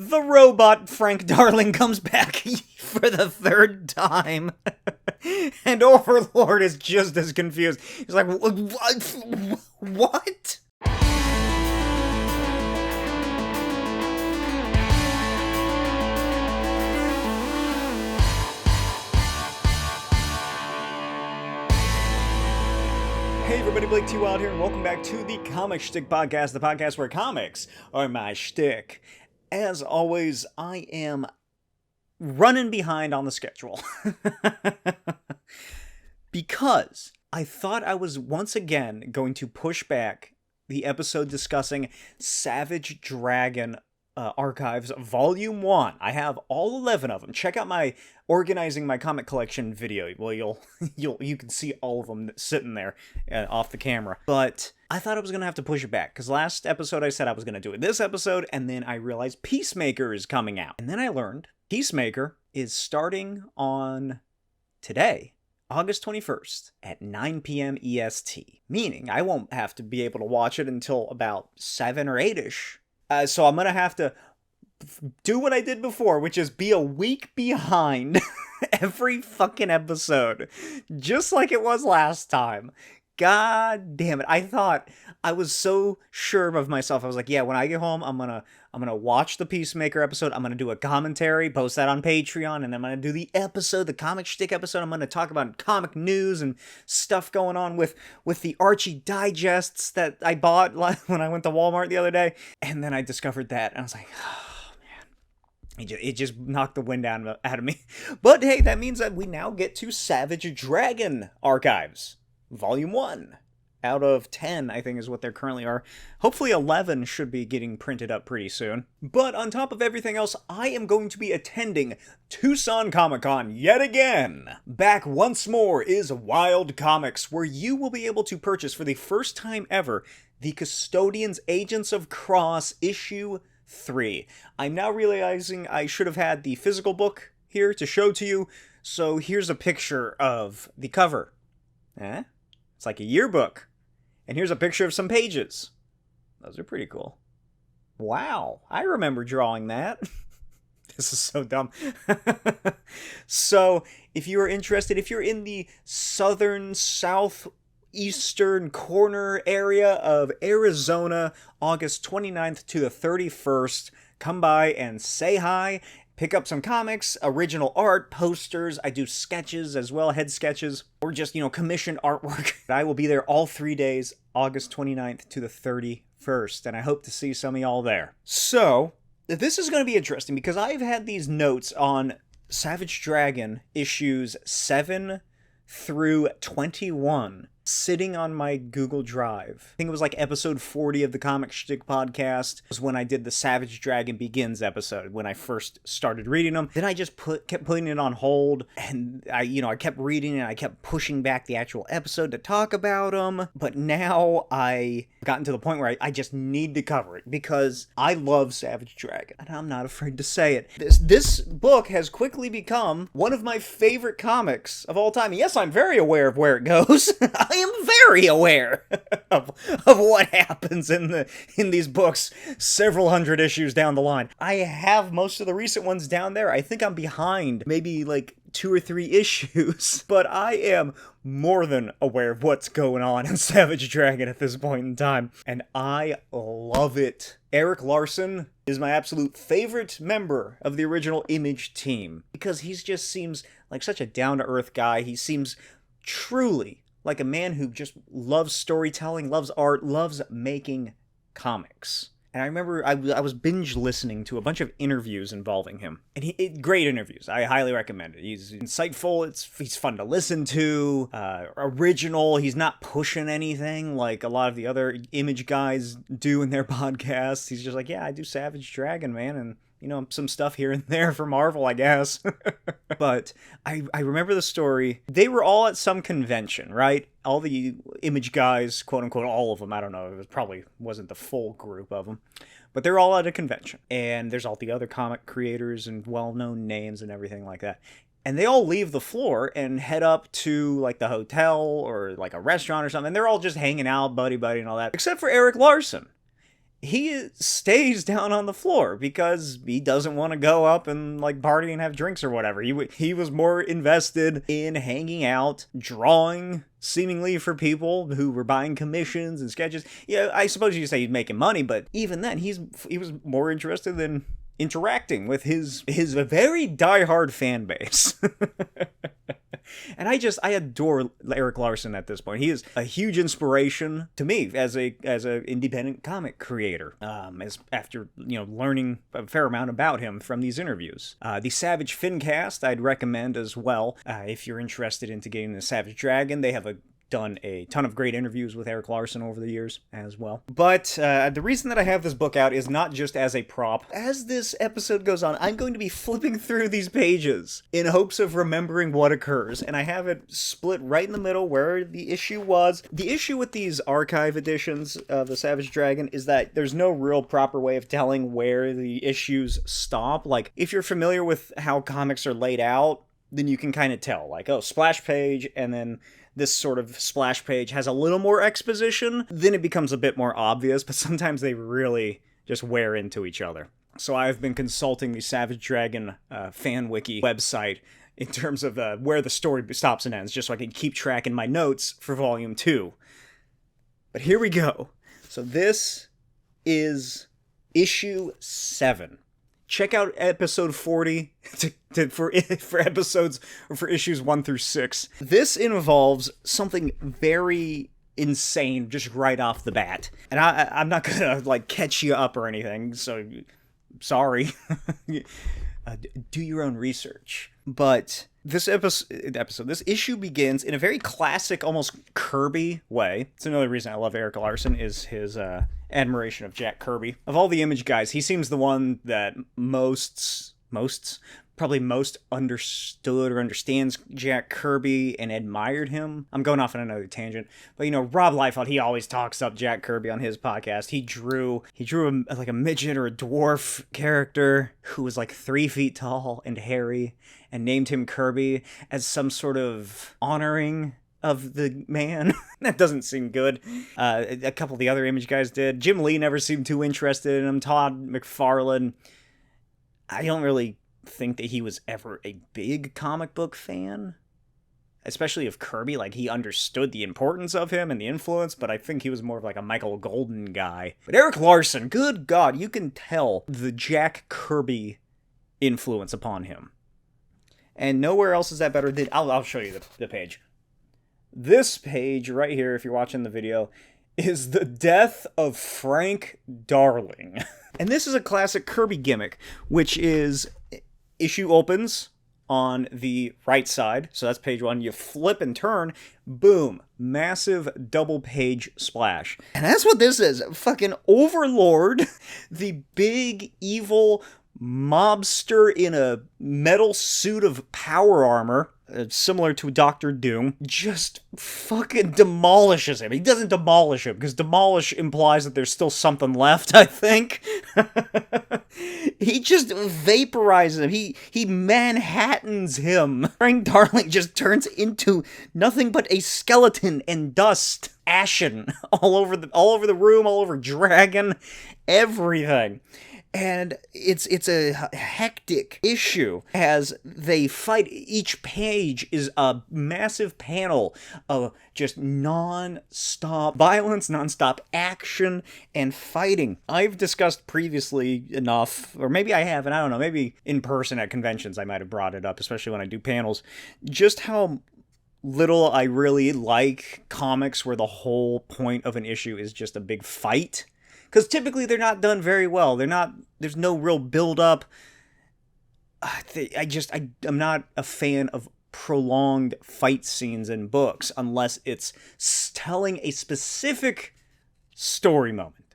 the robot Frank Darling comes back for the third time. And Overlord is just as confused. He's like, what? Hey everybody, Blake T. Wilde here, and welcome back to the Comic Schtick Podcast, the podcast where comics are my shtick. As always, I am running behind on the schedule. Because I thought I was once again going to push back the episode discussing Savage Dragon Archives Volume 1. I have all 11 of them. Check out my organizing my comic collection video. Well, you can see all of them sitting there off the camera. But I thought I was going to have to push it back, because last episode I said I was going to do it this episode, and then I realized Peacemaker is coming out. And then I learned Peacemaker is starting on today, August 21st at 9 p.m. EST. Meaning I won't have to be able to watch it until about 7 or 8-ish. So I'm going to have to do what I did before, which is be a week behind every fucking episode. Just like it was last time. God damn it. I thought I was so sure of myself. I was like, yeah, when I get home, I'm gonna watch the Peacemaker episode. I'm gonna do a commentary, post that on Patreon, and I'm gonna do the episode, the Comic Schtick episode. I'm gonna talk about comic news and stuff going on with the Archie digests that I bought when I went to Walmart the other day. And then I discovered that, and I was like, oh man, it just knocked the wind out of me. But hey, that means that we now get to Savage Dragon Archives Volume 1. Out of 10, I think, is what there currently are. Hopefully 11 should be getting printed up pretty soon. But on top of everything else, I am going to be attending Tucson Comic-Con yet again. Back once more is Wilde Comics, where you will be able to purchase for the first time ever the Custodians Agents of Cross issue 3. I'm now realizing I should have had the physical book here to show to you, so here's a picture of the cover. It's like a yearbook. And here's a picture of some pages. Those are pretty cool. Wow, I remember drawing that. This is so dumb. So, if you are interested, if you're in the southeastern corner area of Arizona, August 29th to the 31st, come by and say hi. Pick up some comics, original art, posters. I do sketches as well, head sketches, or just, commissioned artwork. I will be there all 3 days, August 29th to the 31st, and I hope to see some of y'all there. So, this is going to be interesting, because I've had these notes on Savage Dragon issues 7 through 21 sitting on my Google Drive. I think it was like episode 40 of the Comic Schtick Podcast was when I did the Savage Dragon Begins episode, when I first started reading them. Then I just kept putting it on hold, and I kept reading and I kept pushing back the actual episode to talk about them. But now I gotten to the point where I just need to cover it, because I love Savage Dragon, and I'm not afraid to say it. This book has quickly become one of my favorite comics of all time. And yes, I'm very aware of where it goes. I am very aware of what happens in these books several hundred issues down the line. I have most of the recent ones down there. I think I'm behind maybe like 2 or 3 issues, but I am more than aware of what's going on in Savage Dragon at this point in time, and I love it. Erik Larsen is my absolute favorite member of the original Image team, because he just seems like such a down-to-earth guy. He seems truly like a man who just loves storytelling, loves art, loves making comics. And I remember I was binge listening to a bunch of interviews involving him. And great interviews. I highly recommend it. He's insightful. He's fun to listen to. Original. He's not pushing anything like a lot of the other Image guys do in their podcasts. He's just like, yeah, I do Savage Dragon, man. And some stuff here and there for Marvel, I guess. But I remember the story. They were all at some convention, right? All the Image guys, quote unquote, all of them. I don't know. It probably wasn't the full group of them. But they're all at a convention. And there's all the other comic creators and well-known names and everything like that. And they all leave the floor and head up to, like, the hotel or, like, a restaurant or something. And they're all just hanging out, buddy, and all that. Except for Erik Larsen. he stays down on the floor because he doesn't want to go up and like party and have drinks or whatever. He was more invested in hanging out, drawing seemingly for people who were buying commissions and sketches. Yeah, I suppose you say he's making money, but even then he was more interested in interacting with his very diehard fan base. And I adore Erik Larsen at this point. He is a huge inspiration to me as a independent comic creator. After learning a fair amount about him from these interviews. The Savage Fincast I'd recommend as well if you're interested into getting the Savage Dragon. They have done a ton of great interviews with Erik Larsen over the years as well. But the reason that I have this book out is not just as a prop. As this episode goes on, I'm going to be flipping through these pages in hopes of remembering what occurs, and I have it split right in the middle where the issue was. The issue with these archive editions of the Savage Dragon is that there's no real proper way of telling where the issues stop. Like, if you're familiar with how comics are laid out, then you can kind of tell, like, oh, splash page, and then this sort of splash page has a little more exposition, then it becomes a bit more obvious, but sometimes they really just wear into each other. So I've been consulting the Savage Dragon fan wiki website in terms of where the story stops and ends, just so I can keep track in my notes for Volume 2. But here we go. So this is issue 7. Check out episode 40 for episodes or for issues 1 through 6. This involves something very insane just right off the bat. And I'm not gonna like catch you up or anything, so sorry. Do your own research. But this this issue begins in a very classic, almost Kirby way. It's another reason I love Erik Larsen is his admiration of Jack Kirby. Of all the Image guys, he seems the one that probably most understood or understands Jack Kirby and admired him. I'm going off on another tangent, but Rob Liefeld, he always talks up Jack Kirby on his podcast. He drew like a midget or a dwarf character who was like 3 feet tall and hairy, and named him Kirby as some sort of honoring of the man. That doesn't seem good. A couple of the other Image guys did. Jim Lee never seemed too interested in him. Todd McFarlane, I don't really think that he was ever a big comic book fan, especially of Kirby. Like, he understood the importance of him and the influence, but I think he was more of like a Michael Golden guy. But Erik Larsen, good God, you can tell the Jack Kirby influence upon him. And nowhere else is that better than... I'll show you the page. This page right here, if you're watching the video, is the death of Frank Darling. And this is a classic Kirby gimmick, which is issue opens on the right side. So that's page 1. You flip and turn. Boom. Massive double page splash. And that's what this is. Fucking Overlord, the big evil mobster in a metal suit of power armor, similar to Doctor Doom, just fucking demolishes him. He doesn't demolish him, because demolish implies that there's still something left, I think. He just vaporizes him. He Manhattans him. Frank Darling just turns into nothing but a skeleton and dust, ashen, all over the room, all over Dragon, everything. And it's a hectic issue as they fight. Each page is a massive panel of just non-stop violence, non-stop action, and fighting. I've discussed previously enough, or maybe I haven't, I don't know, maybe in person at conventions I might have brought it up, especially when I do panels, just how little I really like comics where the whole point of an issue is just a big fight. Because typically they're not done very well. There's no real build-up. I'm not a fan of prolonged fight scenes in books unless it's telling a specific story moment.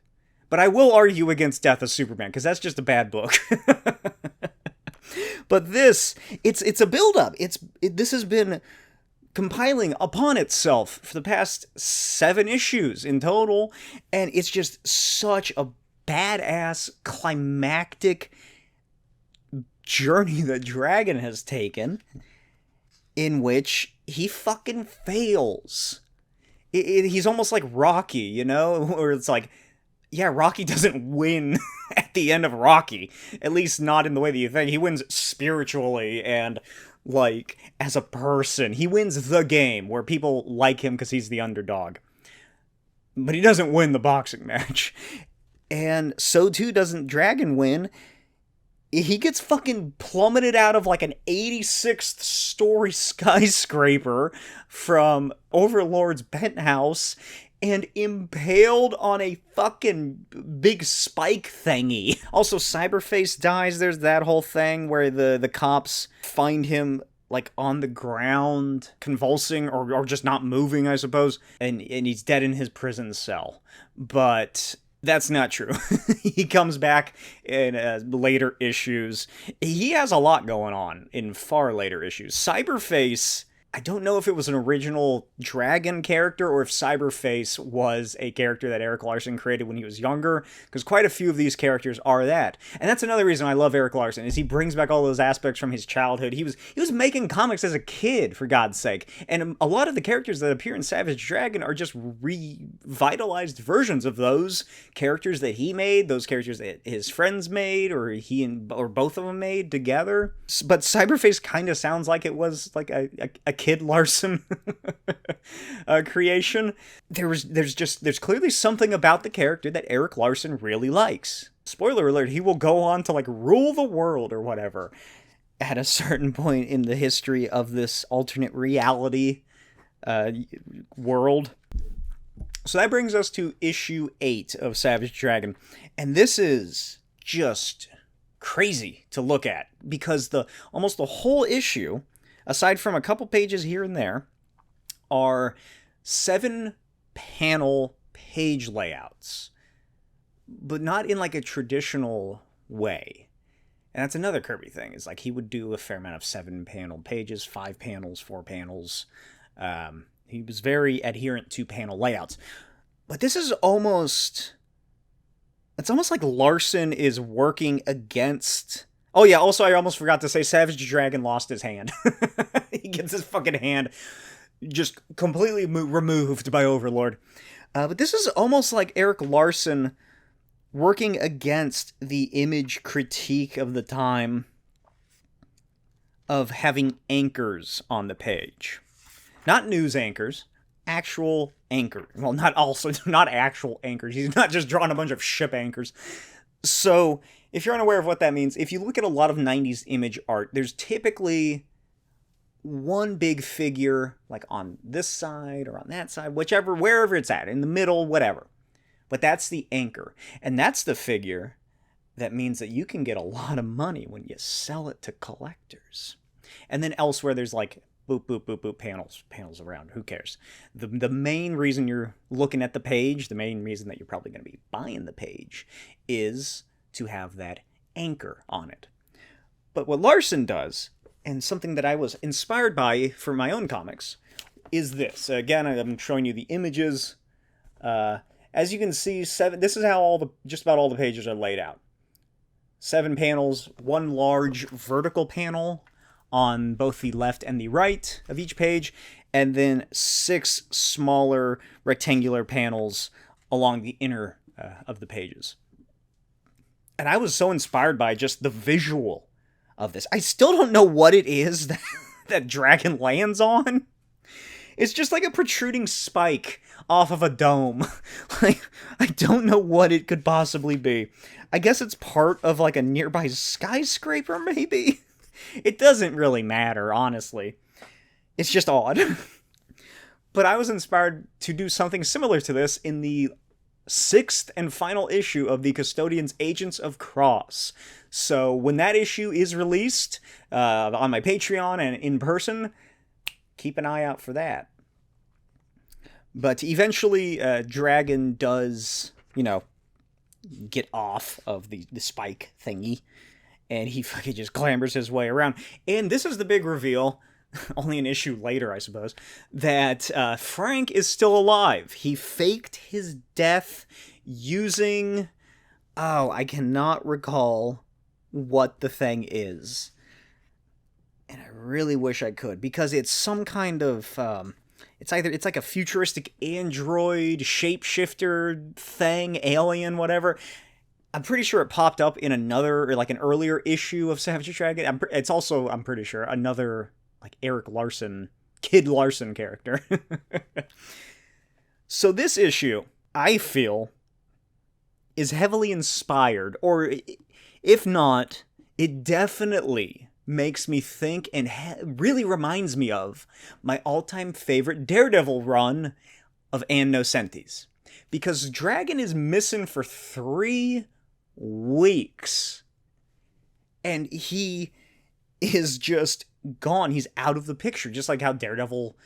But I will argue against Death of Superman, because that's just a bad book. But this, it's a build-up. This has been compiling upon itself for the past 7 issues in total, and it's just such a badass climactic journey that Dragon has taken, in which he fucking fails. He's almost like Rocky, where it's like, yeah, Rocky doesn't win at the end of Rocky. At least not in the way that you think. He wins spiritually and, like, as a person. He wins the game where people like him because he's the underdog. But he doesn't win the boxing match. And so too doesn't Dragon win. He gets fucking plummeted out of like an 86th story skyscraper from Overlord's penthouse and impaled on a fucking big spike thingy. Also, Cyberface dies. There's that whole thing where the cops find him like on the ground, convulsing or just not moving, I suppose, and he's dead in his prison cell. But that's not true. He comes back in later issues. He has a lot going on in far later issues. Cyberface, I don't know if it was an original Dragon character or if Cyberface was a character that Erik Larsen created when he was younger, because quite a few of these characters are that. And that's another reason I love Erik Larsen, is he brings back all those aspects from his childhood. He was making comics as a kid, for God's sake. And a lot of the characters that appear in Savage Dragon are just revitalized versions of those characters that he made, those characters that his friends made, or or both of them made together. But Cyberface kind of sounds like it was like a Kid Larsen creation. There's clearly something about the character that Erik Larsen really likes. Spoiler alert, he will go on to like rule the world or whatever at a certain point in the history of this alternate reality world. So that brings us to issue 8 of Savage Dragon. And this is just crazy to look at because almost the whole issue, aside from a couple pages here and there, are 7-panel page layouts, but not in like a traditional way. And that's another Kirby thing, is like he would do a fair amount of 7-panel pages, 5 panels, 4 panels. He was very adherent to panel layouts. But this is almost like Larsen is working against... Oh yeah, also I almost forgot to say Savage Dragon lost his hand. He gets his fucking hand just completely removed by Overlord. But this is almost like Erik Larsen working against the image critique of the time of having anchors on the page. Not news anchors, actual anchors. Well, not actual anchors. He's not just drawing a bunch of ship anchors. So, if you're unaware of what that means, if you look at a lot of 90s image art, there's typically one big figure, like on this side or on that side, wherever it's at, in the middle, whatever. But that's the anchor. And that's the figure that means that you can get a lot of money when you sell it to collectors. And then elsewhere, there's like boop, boop, boop, boop, panels around. Who cares? The main reason you're looking at the page, the main reason that you're probably going to be buying the page, is to have that anchor on it. But what Larsen does, and something that I was inspired by for my own comics, is this. Again, I'm showing you the images. As you can see, this is how just about all the pages are laid out. 7 panels, 1 large vertical panel on both the left and the right of each page, and then 6 smaller rectangular panels along the inner of the pages. And I was so inspired by just the visual of this. I still don't know what it is that Dragon lands on. It's just like a protruding spike off of a dome. Like, I don't know what it could possibly be. I guess it's part of like a nearby skyscraper, maybe? It doesn't really matter, honestly. It's just odd. But I was inspired to do something similar to this in the 6th and final issue of the Custodian's Agents of Cross. So when that issue is released on my Patreon and in person, keep an eye out for that. But eventually, Dragon does, get off of the spike thingy, and he fucking just clambers his way around. And this is the big reveal, only an issue later, I suppose, that Frank is still alive. He faked his death using... Oh, I cannot recall what the thing is. And I really wish I could, because it's some kind of... it's like a futuristic android shapeshifter thing, alien, whatever. I'm pretty sure it popped up in another, or like an earlier issue of Savage Dragon. It's also, I'm pretty sure, another like Erik Larsen, Kid Larsen character. So this issue, I feel, is heavily inspired, or if not, it definitely makes me think and really reminds me of my all-time favorite Daredevil run of Ann Nocenti's. Because Dragon is missing for 3 weeks. And he is just gone. He's out of the picture, just like how Daredevil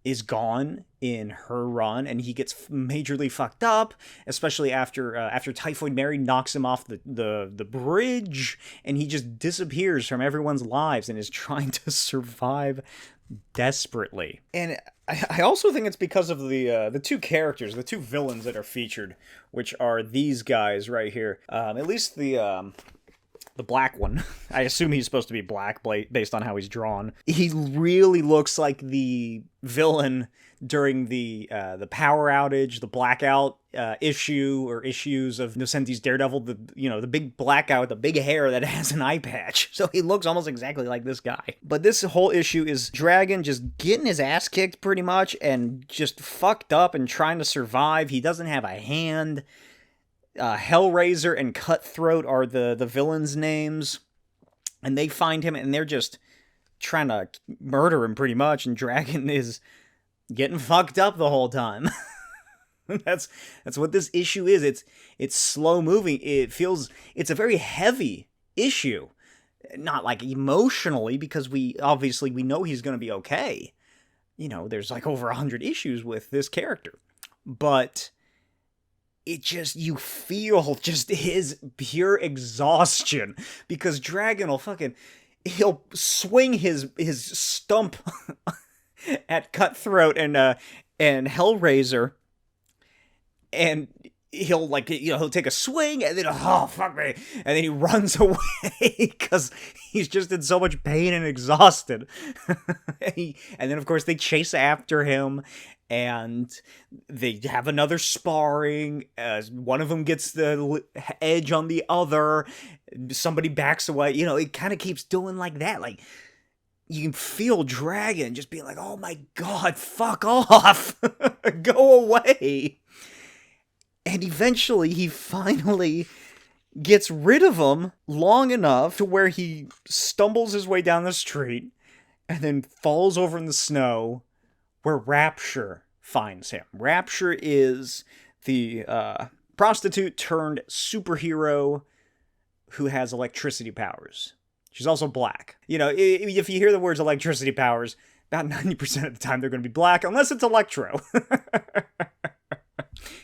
is gone in her run, and he gets majorly fucked up, especially after Typhoid Mary knocks him off the bridge, and he just disappears from everyone's lives and is trying to survive desperately. And I also think it's because of the 2 characters, the 2 villains that are featured, which are these guys right here. At least the black one. I assume he's supposed to be black based on how he's drawn. He really looks like the villain during the power outage, the blackout issue or issues of Nocenti's Daredevil. The big black guy with the big hair that has an eye patch. So he looks almost exactly like this guy. But this whole issue is Dragon just getting his ass kicked pretty much and just fucked up and trying to survive. He doesn't have a hand. Hellraiser and Cutthroat are the villains' names, and they find him, and they're just trying to murder him pretty much, and Dragon is getting fucked up the whole time. That's what this issue is. It's slow moving. It's a very heavy issue, not like emotionally, because we know he's going to be okay. There's like over 100 issues with this character, but it just, you feel just his pure exhaustion, because Dragon he'll swing his stump at Cutthroat and Hellraiser, and he'll take a swing, and then, oh, fuck me, and then he runs away, because he's just in so much pain and exhausted. And then, of course, they chase after him, and they have another sparring. One of them gets the edge on the other. Somebody backs away. It kind of keeps doing like that. Like, you can feel Dragon just being like, oh my god, fuck off. Go away. And eventually, he finally gets rid of him long enough to where he stumbles his way down the street and then falls over in the snow, where Rapture finds him. Rapture is the prostitute turned superhero who has electricity powers. She's also black. If you hear the words electricity powers, about 90% of the time they're going to be black, unless it's Electro.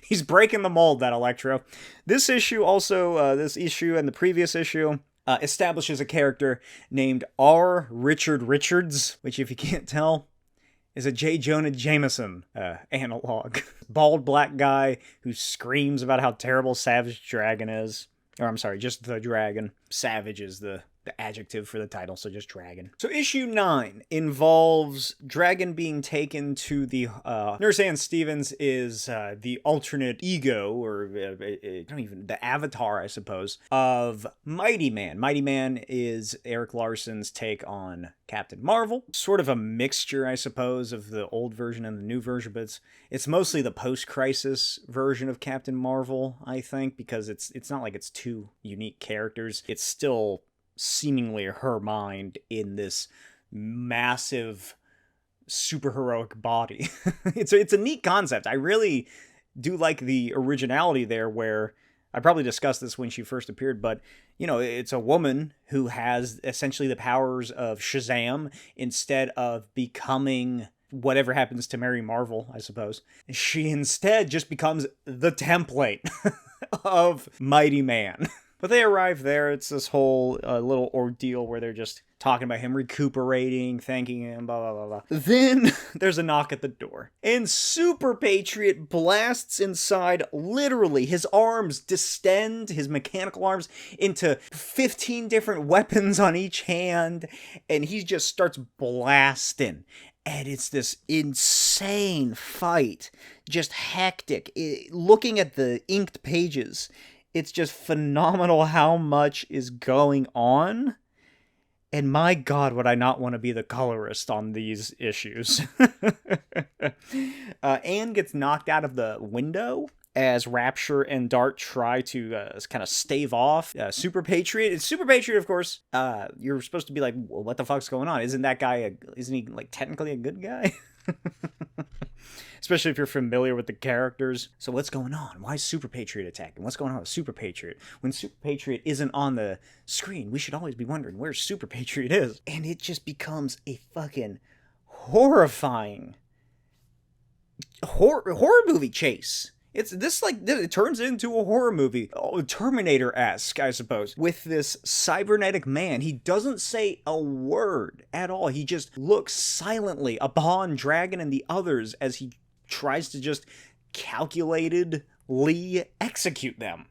He's breaking the mold, that Electro. This issue also, this issue and the previous issue, establishes a character named R. Richard Richards, which, if you can't tell, is a J. Jonah Jameson analog. Bald black guy who screams about how terrible Savage Dragon is. Or, I'm sorry, just the Dragon. Savage is the adjective for the title, so just Dragon. So issue 9 involves Dragon being taken to the... Nurse Ann Stevens is the alternate ego, or the avatar, I suppose, of Mighty Man. Mighty Man is Erik Larsen's take on Captain Marvel. Sort of a mixture, I suppose, of the old version and the new version, but it's mostly the post-crisis version of Captain Marvel, I think, because it's not like it's 2 unique characters. It's still seemingly her mind in this massive superheroic body. It's a neat concept. I really do like the originality there, where I probably discussed this when she first appeared, but it's a woman who has essentially the powers of Shazam instead of becoming whatever happens to Mary Marvel, I suppose. She instead just becomes the template of Mighty Man. But they arrive there. It's this whole little ordeal where they're just talking about him recuperating, thanking him, blah, blah, blah, blah. Then there's a knock at the door. And Super Patriot blasts inside, literally. His arms distend, his mechanical arms, into 15 different weapons on each hand. And he just starts blasting And it's this insane fight, just hectic. Looking at the inked pages, it's just phenomenal how much is going on. And my God, would I not want to be the colorist on these issues. Anne gets knocked out of the window as Rapture and Dart try to kind of stave off Super Patriot. It's Super Patriot, of course. You're supposed to be like, well, what the fuck's going on? Isn't that guy, isn't he like technically a good guy? Especially if you're familiar with the characters. So what's going on? Why is Super Patriot attacking? What's going on with Super Patriot? When Super Patriot isn't on the screen, we should always be wondering where Super Patriot is. And it just becomes a fucking horrifying horror movie chase. It's this it turns into a horror movie, Terminator-esque, I suppose, with this cybernetic man. He doesn't say a word at all. He just looks silently upon Dragon and the others as he tries to just calculatedly execute them.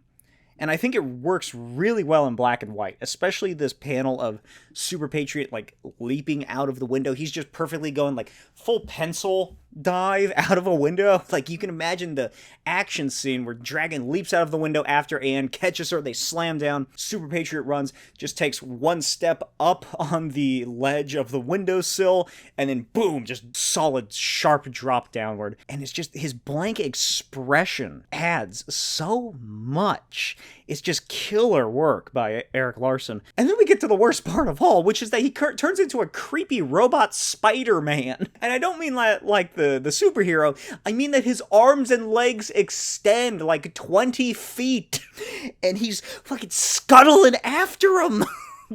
And I think it works really well in black and white, especially this panel of Super Patriot, like, leaping out of the window. He's just perfectly going, like, full pencil dive out of a window. Like, you can imagine the action scene where Dragon leaps out of the window after Anne, catches her, they slam down. Super Patriot runs, just takes one step up on the ledge of the windowsill, and then boom, just solid, sharp drop downward. And it's just, his blank expression adds so much. It's just killer work by Erik Larsen. And then we get to the worst part of all, which is that he turns into a creepy robot Spider-Man. And I don't mean like the superhero. I mean that his arms and legs extend like 20 feet. And he's fucking scuttling after him.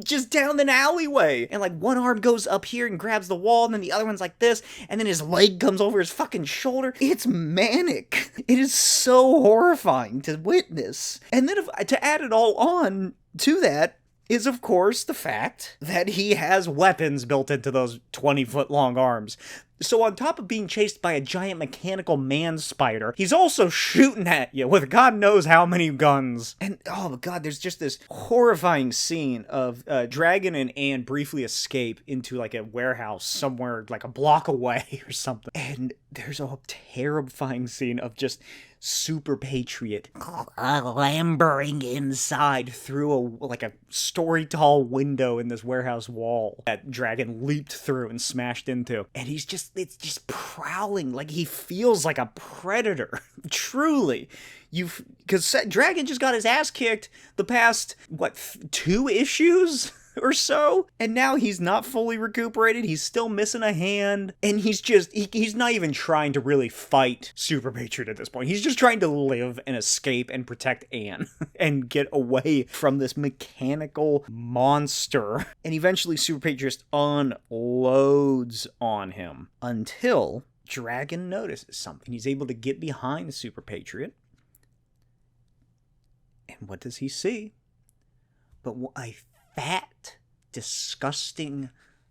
Just down an alleyway. And like one arm goes up here and grabs the wall, and then the other one's like this, and then his leg comes over his fucking shoulder. It's manic. It is so horrifying to witness. And then to add it all on to that is, of course, the fact that he has weapons built into those 20-foot long arms. So on top of being chased by a giant mechanical man spider, he's also shooting at you with God knows how many guns. And, oh my God, there's just this horrifying scene of Dragon and Anne briefly escape into, like, a warehouse somewhere, like, a block away or something. And there's a terrifying scene of just Super Patriot clambering inside through a story-tall window in this warehouse wall that Dragon leaped through and smashed into. And it's just prowling like he feels like a predator. Truly. Because Dragon just got his ass kicked the past, 2 issues? Or so, and now he's not fully recuperated. He's still missing a hand, and he's not even trying to really fight Super Patriot at this point. He's just trying to live and escape and protect Anne and get away from this mechanical monster. And eventually Super Patriot unloads on him until Dragon notices something. He's able to get behind Super Patriot, and what does he see? But a fat, disgusting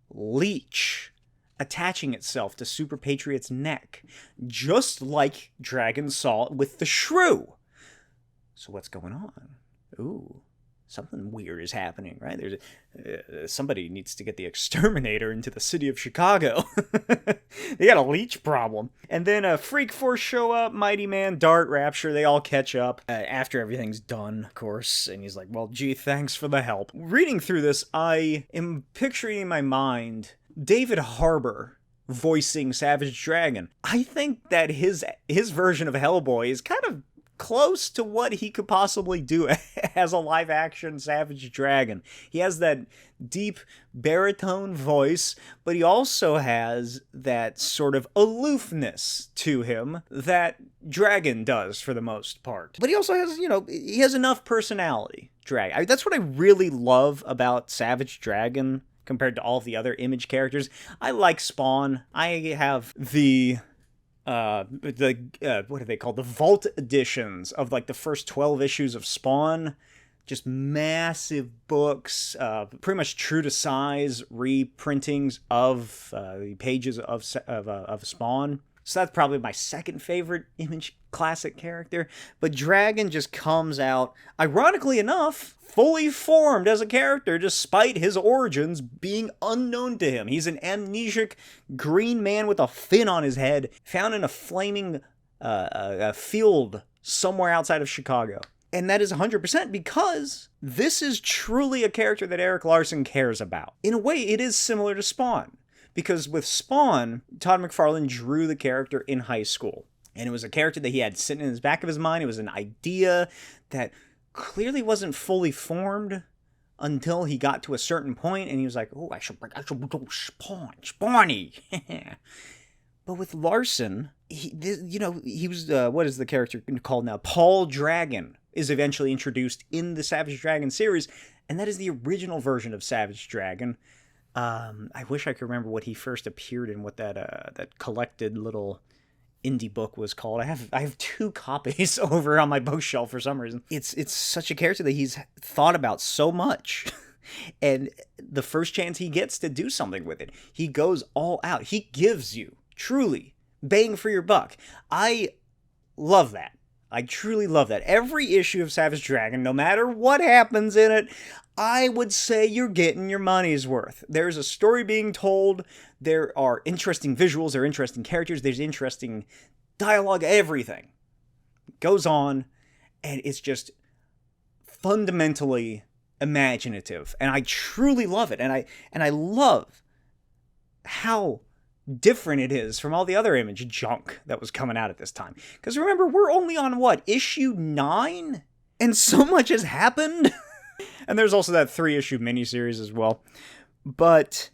leech attaching itself to Super Patriot's neck, just like Dragon saw with the shrew. So what's going on? Ooh, something weird is happening, right? There's somebody needs to get the exterminator into the city of Chicago. They got a leech problem. And then Freak Force show up, Mighty Man, Dart, Rapture, they all catch up after everything's done, of course. And he's like, well, gee, thanks for the help. Reading through this, I am picturing in my mind David Harbour voicing Savage Dragon. I think that his version of Hellboy is kind of close to what he could possibly do as a live-action Savage Dragon. He has that deep baritone voice, but he also has that sort of aloofness to him that Dragon does for the most part. But he also has, he has enough personality, Dragon. That's what I really love about Savage Dragon compared to all the other Image characters. I like Spawn. I have what are they called? The Vault editions of like the first 12 issues of Spawn. Just massive books, pretty much true to size reprintings of the pages of Spawn. So that's probably my second favorite Image classic character, but Dragon just comes out, ironically enough, fully formed as a character despite his origins being unknown to him. He's an amnesiac green man with a fin on his head, found in a flaming field somewhere outside of Chicago. And that is 100% because this is truly a character that Erik Larsen cares about. In a way, it is similar to Spawn. Because with Spawn, Todd McFarlane drew the character in high school. And it was a character that he had sitting in the back of his mind. It was an idea that clearly wasn't fully formed until he got to a certain point, and he was like, "Oh, I should do Spawny." But with Larsen, he was what is the character called now? Paul Dragon is eventually introduced in the Savage Dragon series, and that is the original version of Savage Dragon. I wish I could remember what he first appeared in, what that collected little indie book was called. I have 2 copies over on my bookshelf for some reason. It's such a character that he's thought about so much. And the first chance he gets to do something with it, he goes all out. He gives you, truly, bang for your buck. I love that. I truly love that. Every issue of Savage Dragon, no matter what happens in it, I would say you're getting your money's worth. There's a story being told. There are interesting visuals. There are interesting characters. There's interesting dialogue. Everything goes on, and it's just fundamentally imaginative. And I truly love it. And I love how different it is from all the other Image junk that was coming out at this time. Because remember, we're only on, what, issue 9? And so much has happened. And there's also that 3-issue miniseries as well. But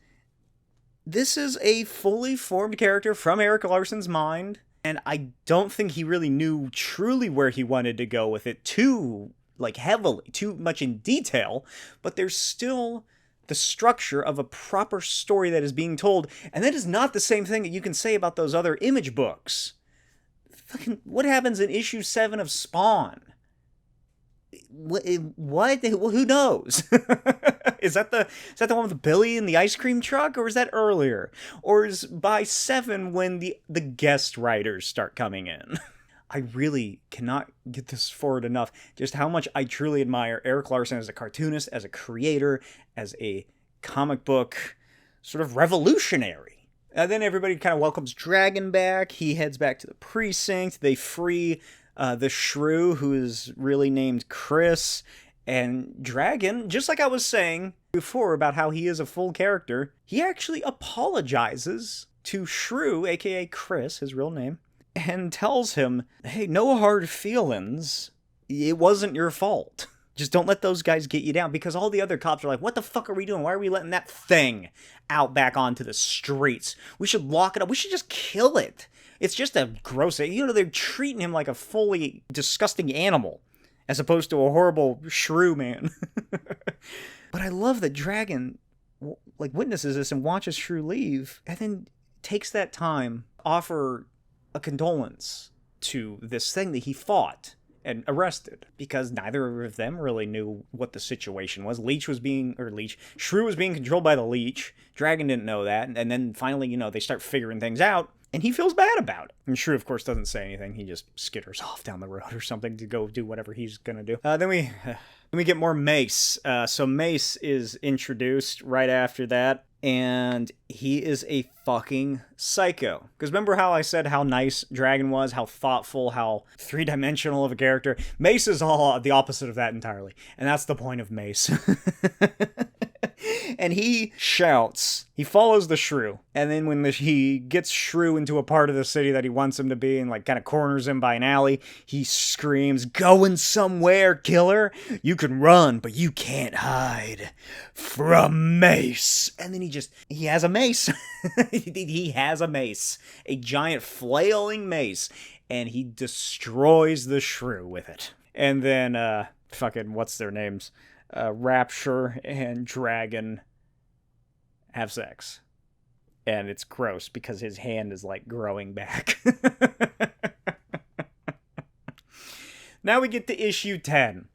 this is a fully formed character from Erik Larsen's mind, and I don't think he really knew truly where he wanted to go with it too heavily, too much in detail, but there's still the structure of a proper story that is being told, and that is not the same thing that you can say about those other Image books. Fucking, what happens in issue 7 of Spawn? What? Who knows? Is that the one with Billy in the ice cream truck, or is that earlier? Or is by 7 when the guest writers start coming in? I really cannot get this forward enough, just how much I truly admire Erik Larsen as a cartoonist, as a creator, as a comic book sort of revolutionary. And then everybody kind of welcomes Dragon back. He heads back to the precinct. They free the shrew, who is really named Chris. And Dragon, just like I was saying before about how he is a full character, he actually apologizes to Shrew, aka Chris, his real name, and tells him, hey, no hard feelings. It wasn't your fault. Just don't let those guys get you down. Because all the other cops are like, what the fuck are we doing? Why are we letting that thing out back onto the streets? We should lock it up. We should just kill it. It's just a gross... they're treating him like a fully disgusting animal, as opposed to a horrible shrew man. But I love that Dragon, witnesses this and watches Shrew leave, and then takes that time to offer a condolence to this thing that he fought and arrested, because neither of them really knew what the situation was. Shrew was being controlled by the Leech. Dragon didn't know that, and then finally, they start figuring things out, and he feels bad about it. And Shrew, of course, doesn't say anything. He just skitters off down the road or something to go do whatever he's gonna do. Then we get more Mace. So Mace is introduced right after that, and he is a fucking psycho. Because remember how I said how nice Dragon was, how thoughtful, how three-dimensional of a character? Mace is all the opposite of that entirely. And that's the point of Mace. And he shouts. He follows the Shrew. And then when he gets Shrew into a part of the city that he wants him to be and kind of corners him by an alley, he screams, "Going somewhere, killer? You can run, but you can't hide from Mace." And then he has a mace. He has a mace. A giant flailing mace. And he destroys the Shrew with it. And then, what's their names? Rapture and Dragon have sex. And it's gross because his hand is growing back. Now we get to issue 10.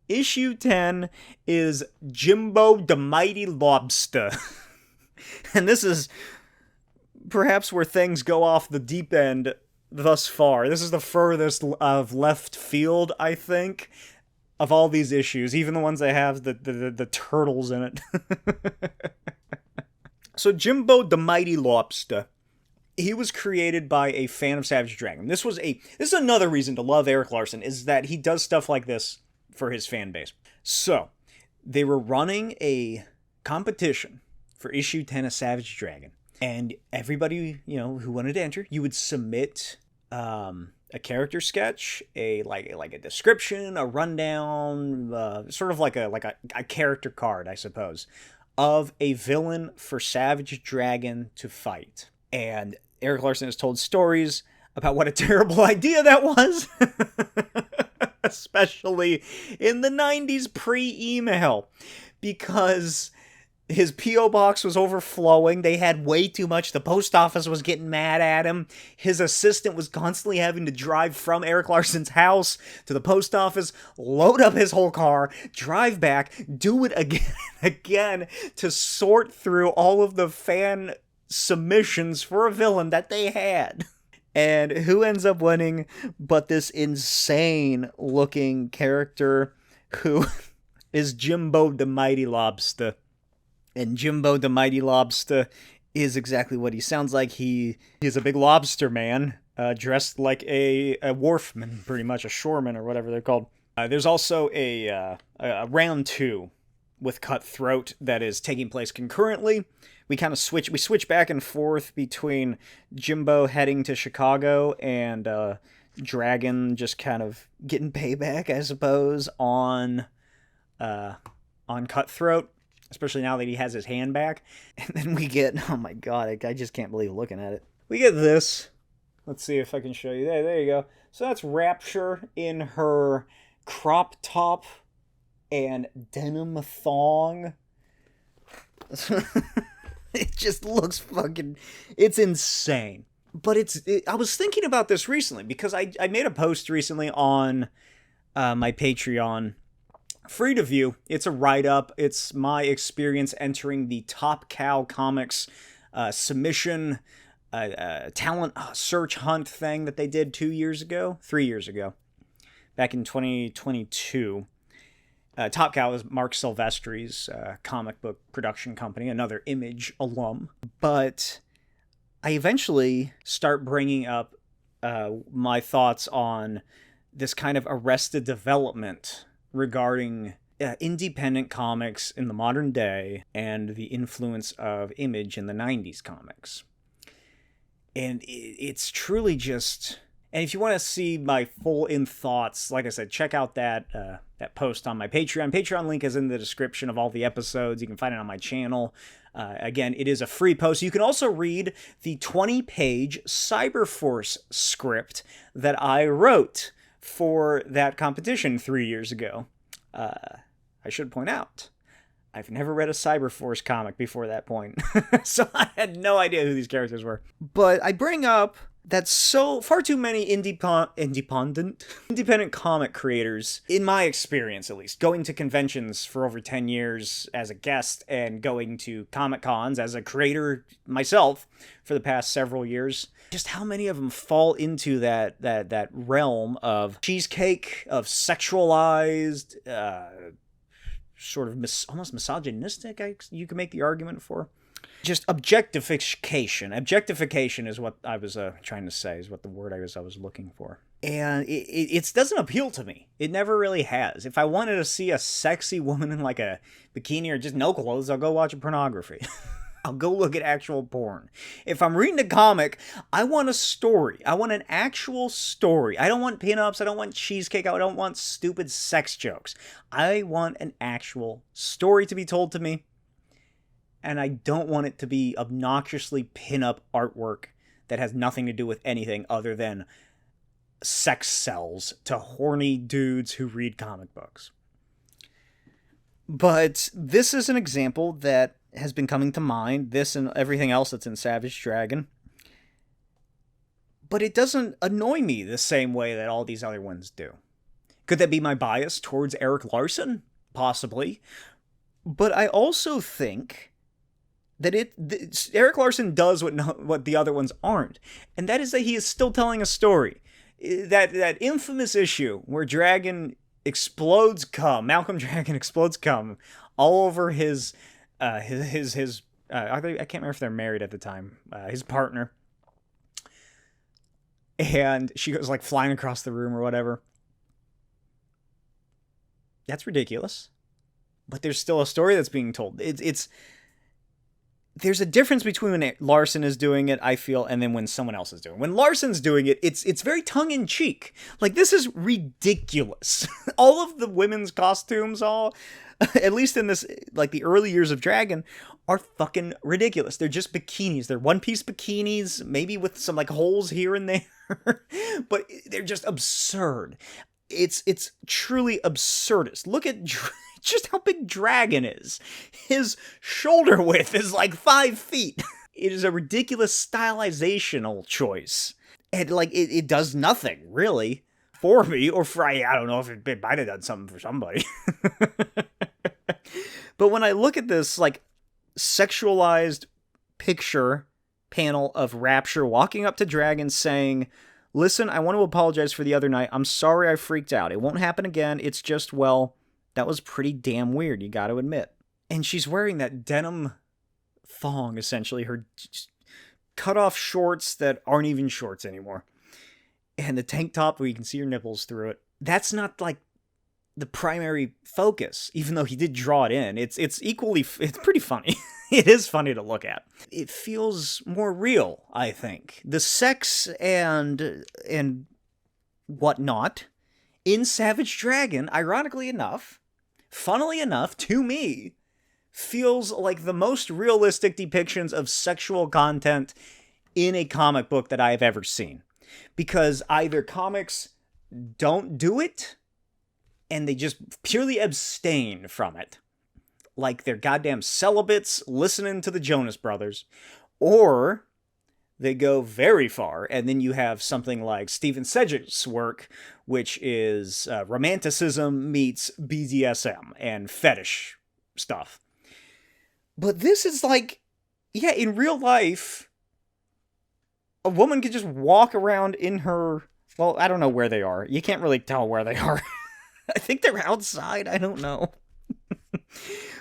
Issue 10 is Jimbo the Mighty Lobster. And this is perhaps where things go off the deep end thus far. This is the furthest of left field, I think, of all these issues, even the ones that have the turtles in it. So Jimbo the Mighty Lobster, he was created by a fan of Savage Dragon. This is another reason to love Erik Larsen, is that he does stuff like this for his fan base. So, they were running a competition for issue 10 of Savage Dragon. And everybody, who wanted to enter, you would submit a character sketch, a description, a rundown, sort of like a character card, I suppose, of a villain for Savage Dragon to fight. And Erik Larsen has told stories about what a terrible idea that was. Especially in the 90s pre-email. Because his P.O. box was overflowing. They had way too much. The post office was getting mad at him. His assistant was constantly having to drive from Erik Larsen's house to the post office, load up his whole car, drive back, do it again and again to sort through all of the fan submissions for a villain that they had. And who ends up winning but this insane looking character who is Jimbo the Mighty Lobster. And Jimbo the Mighty Lobster is exactly what he sounds like. He is a big lobster man, dressed like a wharfman, pretty much, a shoreman or whatever they're called. There's also a round 2 with Cutthroat that is taking place concurrently. We switch back and forth between Jimbo heading to Chicago and Dragon just kind of getting payback, I suppose, on Cutthroat. Especially now that he has his hand back. And then we get, oh my god, I just can't believe looking at it. We get this. Let's see if I can show you. There you go. So that's Rapture in her crop top and denim thong. It just looks fucking, it's insane. But I was thinking about this recently because I made a post recently on my Patreon, free to view. It's a write-up. It's my experience entering the Top Cow Comics submission talent search hunt thing that they did 3 years ago, back in 2022. Top Cow is Mark Silvestri's comic book production company, another Image alum. But I eventually start bringing up my thoughts on this kind of arrested development regarding independent comics in the modern day and the influence of Image in the 90s comics. And it's truly just... And if you want to see my full-in thoughts, like I said, check out that post on my Patreon. Patreon link is in the description of all the episodes. You can find it on my channel. Again, it is a free post. You can also read the 20-page Cyberforce script that I wrote for that competition 3 years ago. I should point out, I've never read a Cyberforce comic before that point, so I had no idea who these characters were. But I bring up that so far too many independent comic creators, in my experience at least, going to conventions for over 10 years as a guest and going to Comic Cons as a creator myself for the past several years, just how many of them fall into that realm of cheesecake, of sexualized, sort of almost misogynistic, you can make the argument for. Just objectification. Objectification is what I was trying to say, is what the word I was looking for. And it doesn't appeal to me. It never really has. If I wanted to see a sexy woman in like a bikini or just no clothes, I'll go watch pornography. I'll go look at actual porn. If I'm reading a comic, I want a story. I want an actual story. I don't want pinups. I don't want cheesecake. I don't want stupid sex jokes. I want an actual story to be told to me. And I don't want it to be obnoxiously pin-up artwork that has nothing to do with anything other than sex sells to horny dudes who read comic books. But this is an example that has been coming to mind, this and everything else that's in Savage Dragon. But it doesn't annoy me the same way that all these other ones do. Could that be my bias towards Erik Larsen? Possibly. But I also think that Erik Larsen does what the other ones aren't, and that is that he is still telling a story. That infamous issue where Dragon explodes cum, Malcolm Dragon explodes cum all over his I can't remember if they're married at the time, his partner, and she goes like flying across the room or whatever. That's ridiculous, but there's still a story that's being told. There's a difference between when Larsen is doing it, I feel, and then when someone else is doing it. When Larsen's doing it, it's very tongue-in-cheek. Like, this is ridiculous. All of the women's costumes, at least in this, like, the early years of Dragon, are fucking ridiculous. They're just bikinis. They're one-piece bikinis, maybe with some, like, holes here and there. But they're just absurd. It's truly absurdist. Look at just how big Dragon is. His shoulder width is like 5 feet. It is a ridiculous stylizational choice. And like, it does nothing, really, for me, or for, I don't know if it might have done something for somebody. But when I look at this, like, sexualized picture panel of Rapture walking up to Dragon saying, "Listen, I want to apologize for the other night. I'm sorry I freaked out. It won't happen again. It's just, well, that was pretty damn weird, you got to admit." And she's wearing that denim thong, essentially, her cut-off shorts that aren't even shorts anymore. And the tank top where you can see her nipples through it. That's not, like, the primary focus, even though he did draw it in. It's pretty funny. It is funny to look at. It feels more real, I think. The sex and whatnot in Savage Dragon, ironically enough, funnily enough, to me, feels like the most realistic depictions of sexual content in a comic book that I have ever seen. Because either comics don't do it, and they just purely abstain from it, like they're goddamn celibates listening to the Jonas Brothers, or they go very far, and then you have something like Stephen Sedgwick's work, which is romanticism meets BDSM and fetish stuff. But this is like, yeah, in real life, a woman could just walk around in her, well, I don't know where they are. You can't really tell where they are. I think they're outside. I don't know.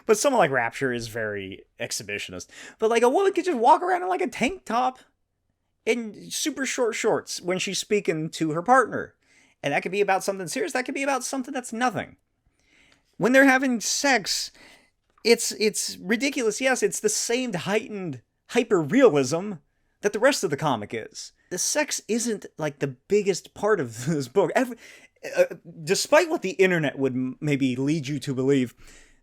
But someone like Rapture is very exhibitionist. But like, a woman could just walk around in like a tank top and super short shorts when she's speaking to her partner. And that could be about something serious. That could be about something that's nothing. When they're having sex, it's ridiculous. Yes, it's the same heightened hyper-realism that the rest of the comic is. The sex isn't like the biggest part of this book. Despite what the internet would maybe lead you to believe,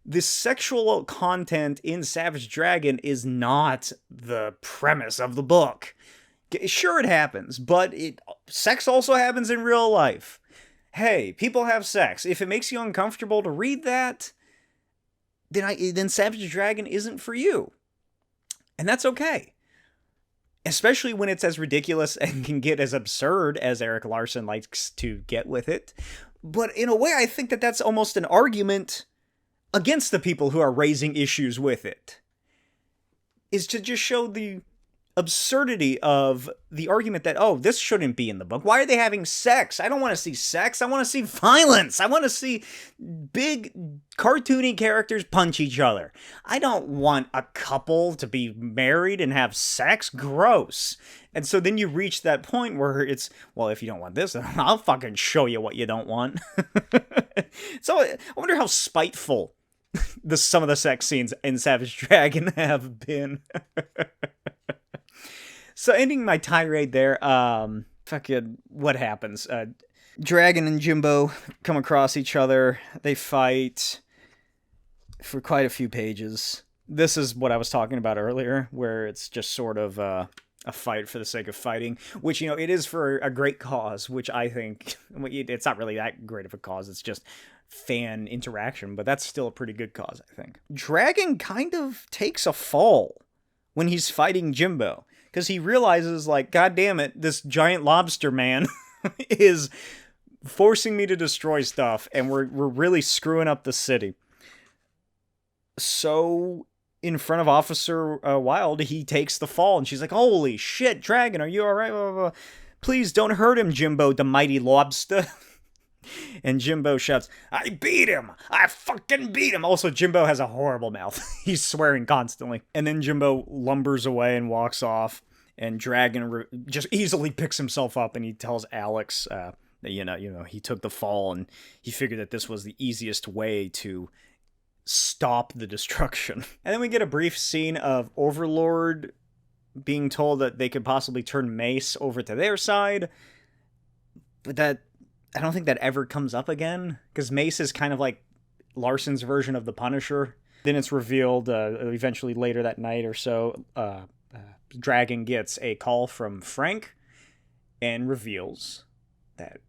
the sexual content in Savage Dragon is not the premise of the book. Sure, it happens, but sex also happens in real life. Hey, people have sex. If it makes you uncomfortable to read that, then Savage Dragon isn't for you. And that's okay. Especially when it's as ridiculous and can get as absurd as Erik Larsen likes to get with it. But in a way, I think that that's almost an argument against the people who are raising issues with it. Is to just show the absurdity of the argument that, oh, this shouldn't be in the book. Why are they having sex? I don't want to see sex. I want to see violence. I want to see big cartoony characters punch each other. I don't want a couple to be married and have sex. Gross. And so then you reach that point where it's, well, if you don't want this, I'll fucking show you what you don't want. So I wonder how spiteful some of the sex scenes in Savage Dragon have been. So ending my tirade there, what happens? Dragon and Jimbo come across each other. They fight for quite a few pages. This is what I was talking about earlier, where it's just sort of a fight for the sake of fighting, which, it is for a great cause, which I think, it's not really that great of a cause. It's just fan interaction, but that's still a pretty good cause, I think. Dragon kind of takes a fall when he's fighting Jimbo, because he realizes, like, God damn it, this giant lobster man is forcing me to destroy stuff, and we're really screwing up the city. So in front of Officer Wilde, he takes the fall, and she's like, holy shit, Dragon, are you alright? Blah, blah, blah. Please don't hurt him, Jimbo, the mighty lobster. And Jimbo shouts, I beat him! I fucking beat him! Also, Jimbo has a horrible mouth. He's swearing constantly. And then Jimbo lumbers away and walks off, and Dragon just easily picks himself up, and he tells Alex that, he took the fall, and he figured that this was the easiest way to stop the destruction. And then we get a brief scene of Overlord being told that they could possibly turn Mace over to their side, but I don't think that ever comes up again, because Mace is kind of like Larsen's version of the Punisher. Then it's revealed eventually later that night or so, Dragon gets a call from Frank and reveals that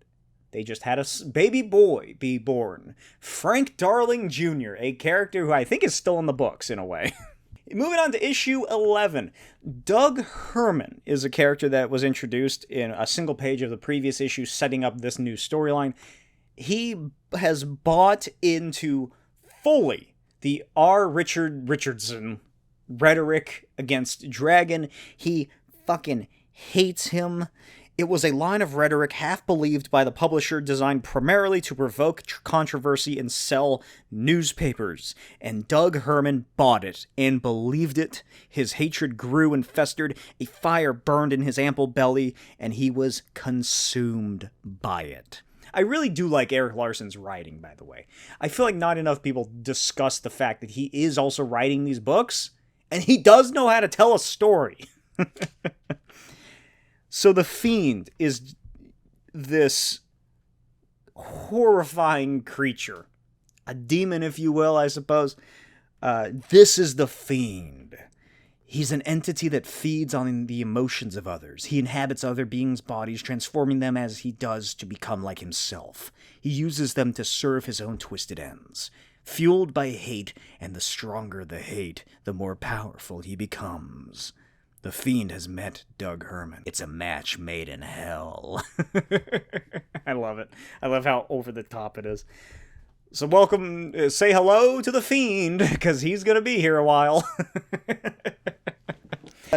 they just had a baby boy be born. Frank Darling Jr., a character who I think is still in the books in a way. Moving on to issue 11. Doug Herman is a character that was introduced in a single page of the previous issue, setting up this new storyline. He has bought into fully the R. Richard Richardson rhetoric against Dragon. He fucking hates him. It was a line of rhetoric half believed by the publisher, designed primarily to provoke controversy and sell newspapers. And Doug Herman bought it and believed it. His hatred grew and festered. A fire burned in his ample belly, and he was consumed by it. I really do like Erik Larsen's writing, by the way. I feel like not enough people discuss the fact that he is also writing these books, and he does know how to tell a story. So the Fiend is this horrifying creature. A demon, if you will, I suppose. This is the Fiend. He's an entity that feeds on the emotions of others. He inhabits other beings' bodies, transforming them as he does to become like himself. He uses them to serve his own twisted ends. Fueled by hate, and the stronger the hate, the more powerful he becomes. The Fiend has met Doug Herman. It's a match made in hell. I love it. I love how over the top it is. So welcome, say hello to the Fiend, because he's going to be here a while.